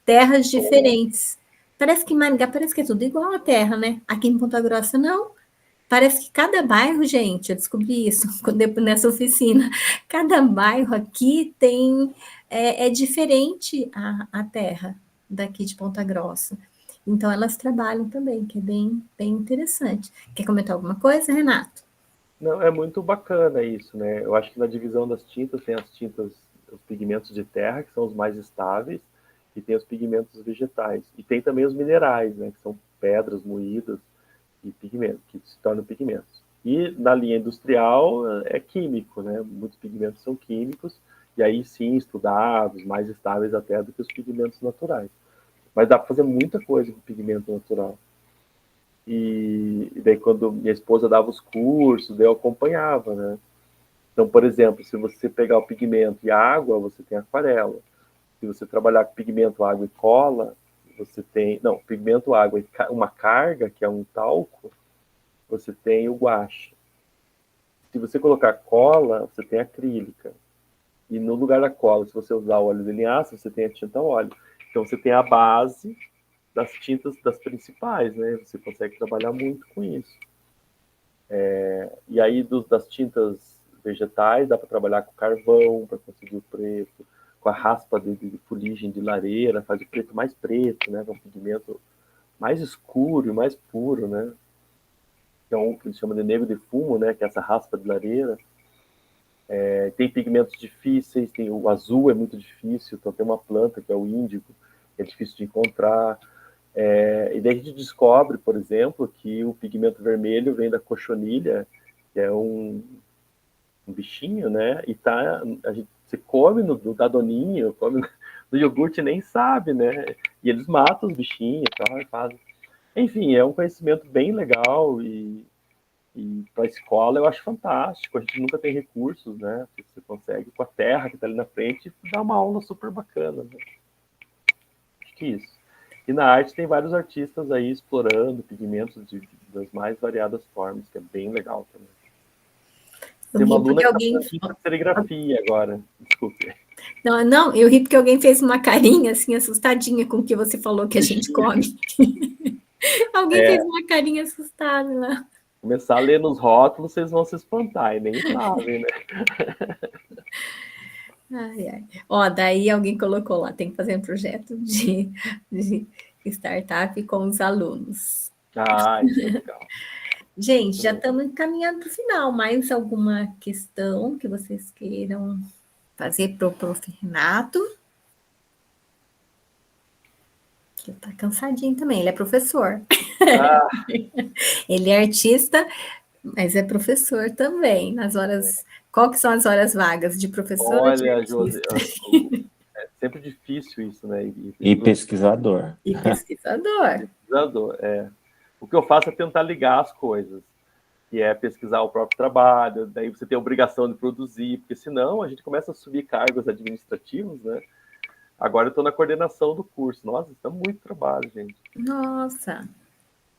terras diferentes. Parece que em Maringá parece que é tudo igual a terra, né? Aqui em Ponta Grossa, não. Parece que cada bairro, gente, eu descobri isso nessa oficina, cada bairro aqui é diferente a terra daqui de Ponta Grossa. Então, elas trabalham também, que é bem interessante. Quer comentar alguma coisa, Renato? Não, é muito bacana isso, né? Eu acho que na divisão das tintas tem as tintas, os pigmentos de terra, que são os mais estáveis, e tem os pigmentos vegetais. E tem também os minerais, né? Que são pedras moídas e pigmentos, que se tornam pigmentos. E na linha industrial é químico, né? Muitos pigmentos são químicos, e aí sim estudados, mais estáveis até do que os pigmentos naturais. Mas dá para fazer muita coisa com pigmento natural. E daí quando minha esposa dava os cursos, daí eu acompanhava, né? Então, por exemplo, se você pegar o pigmento e a água, você tem aquarela. Se você trabalhar com pigmento, água e cola, você tem... Não, pigmento, água e uma carga, que é um talco, você tem o guache. Se você colocar cola, você tem acrílica. E no lugar da cola, se você usar óleo de linhaça, você tem a tinta óleo. Então, você tem a base das tintas, das principais, né? Você consegue trabalhar muito com isso. E aí, das tintas vegetais, dá para trabalhar com carvão, para conseguir o preto, com a raspa de fuligem de lareira, faz o preto mais preto, né? Com um pigmento mais escuro e mais puro, né? Que é um que eles chamam de negro de fumo, né? Que é essa raspa de lareira. Tem pigmentos difíceis, o azul é muito difícil, então tem uma planta que é o índigo, que é difícil de encontrar. E daí a gente descobre, por exemplo, que o pigmento vermelho vem da cochonilha, que é um bichinho, né? E você come no dadoninho, come no iogurte e nem sabe, né? E eles matam os bichinhos e fazem. Enfim, é um conhecimento bem legal e para a escola eu acho fantástico. A gente nunca tem recursos, né? Você consegue, com a terra que está ali na frente, dar uma aula super bacana, né? Acho que isso. E na arte tem vários artistas aí explorando pigmentos das mais variadas formas, que é bem legal também. Eu Tem uma ri porque aluna que alguém. está fazendo serigrafia agora, desculpe. Não, não, eu ri porque alguém fez uma carinha assim, assustadinha com o que você falou que a gente come. Alguém fez uma carinha assustada lá. Começar a ler nos rótulos, vocês vão se espantar, e nem sabem, né? Ai, ai. Ó, daí alguém colocou lá, tem que fazer um projeto de startup com os alunos. Ah, isso é legal. Gente, já estamos encaminhando para o final. Mais alguma questão que vocês queiram fazer para o Prof. Renato? Que está cansadinho também, ele é professor. Ah, Ele é artista, mas é professor também. Nas horas. Qual que são as horas vagas de professor ou de olha, artista? Josi, é sempre difícil isso, né? E pesquisador. E pesquisador. Pesquisador, O que eu faço é tentar ligar as coisas, que é pesquisar o próprio trabalho, daí você tem a obrigação de produzir, porque senão a gente começa a subir cargos administrativos, né? Agora eu estou na coordenação do curso. Nossa, isso é muito trabalho, gente. Nossa.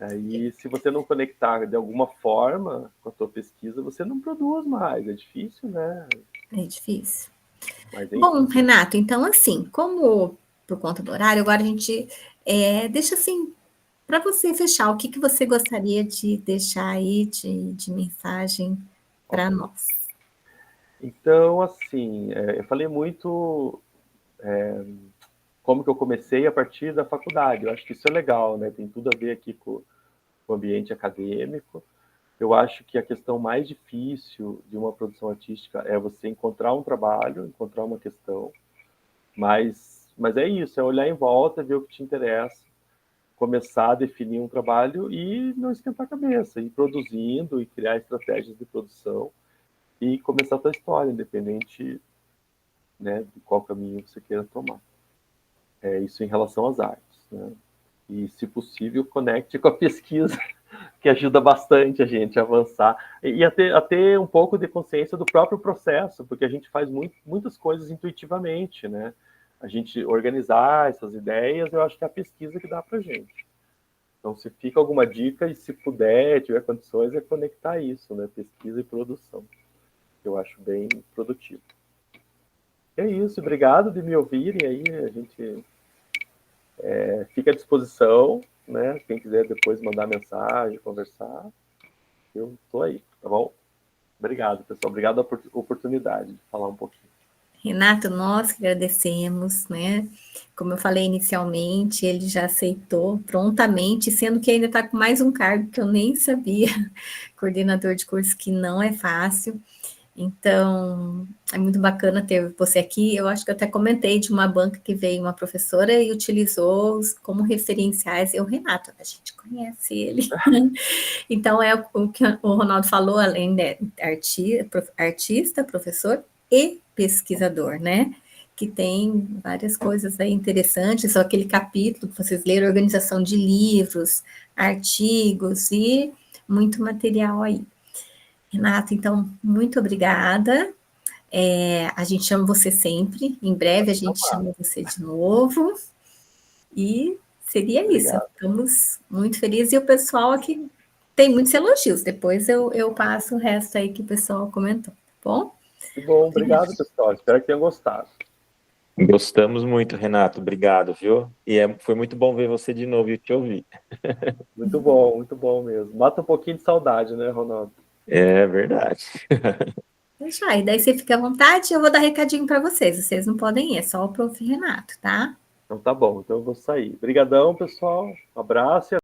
Aí, se você não conectar de alguma forma com a tua pesquisa, você não produz mais. É difícil, né? É difícil. Mas, Bom, Renato, então assim, como por conta do horário, agora a gente deixa assim, para você fechar, o que, que você gostaria de deixar aí de mensagem para nós? Então, assim, eu falei muito como que eu comecei a partir da faculdade. Eu acho que isso é legal, né? Tem tudo a ver aqui com o ambiente acadêmico. Eu acho que a questão mais difícil de uma produção artística é você encontrar um trabalho, encontrar uma questão, mas é isso, é olhar em volta, ver o que te interessa, começar a definir um trabalho e não esquentar a cabeça, ir produzindo e criar estratégias de produção e começar a tua história, independente, né, de qual caminho você queira tomar. Isso em relação às artes, né? E, se possível, conecte com a pesquisa, que ajuda bastante a gente a avançar e a ter um pouco de consciência do próprio processo, porque a gente faz muitas coisas intuitivamente, né? A gente organizar essas ideias, eu acho que é a pesquisa que dá para gente. Então, se fica alguma dica e se puder, tiver condições, é conectar isso, né? Pesquisa e produção, que eu acho bem produtivo. É isso, obrigado de me ouvirem aí, a gente fica à disposição, né? Quem quiser depois mandar mensagem, conversar, eu estou aí, tá bom? Obrigado, pessoal. Obrigado pela oportunidade de falar um pouquinho. Renato, nós que agradecemos, né? Como eu falei inicialmente, ele já aceitou prontamente, sendo que ainda está com mais um cargo que eu nem sabia, coordenador de curso, que não é fácil. Então, é muito bacana ter você aqui. Eu acho que eu até comentei de uma banca que veio uma professora e utilizou como referenciais. O Renato, a gente conhece ele. Então, é o que o Ronaldo falou, além de artista, professor e pesquisador, né? Que tem várias coisas aí interessantes. Só aquele capítulo que vocês leram, organização de livros, artigos e muito material aí. Renato, então, muito obrigada. A gente chama você sempre. Em breve a gente chama você de novo. E seria isso. Estamos muito felizes. E o pessoal aqui tem muitos elogios. Depois eu passo o resto aí que o pessoal comentou. Tá bom? Que bom, obrigado, pessoal. Espero que tenham gostado. Gostamos muito, Renato. Obrigado, viu? E foi muito bom ver você de novo e te ouvir. Muito bom mesmo. Mata um pouquinho de saudade, né, Ronaldo? É verdade. Deixa aí, daí você fica à vontade, eu vou dar recadinho para vocês. Vocês não podem ir, é só o Prof. Renato, tá? Então tá bom, então eu vou sair. Obrigadão, pessoal. Um abraço e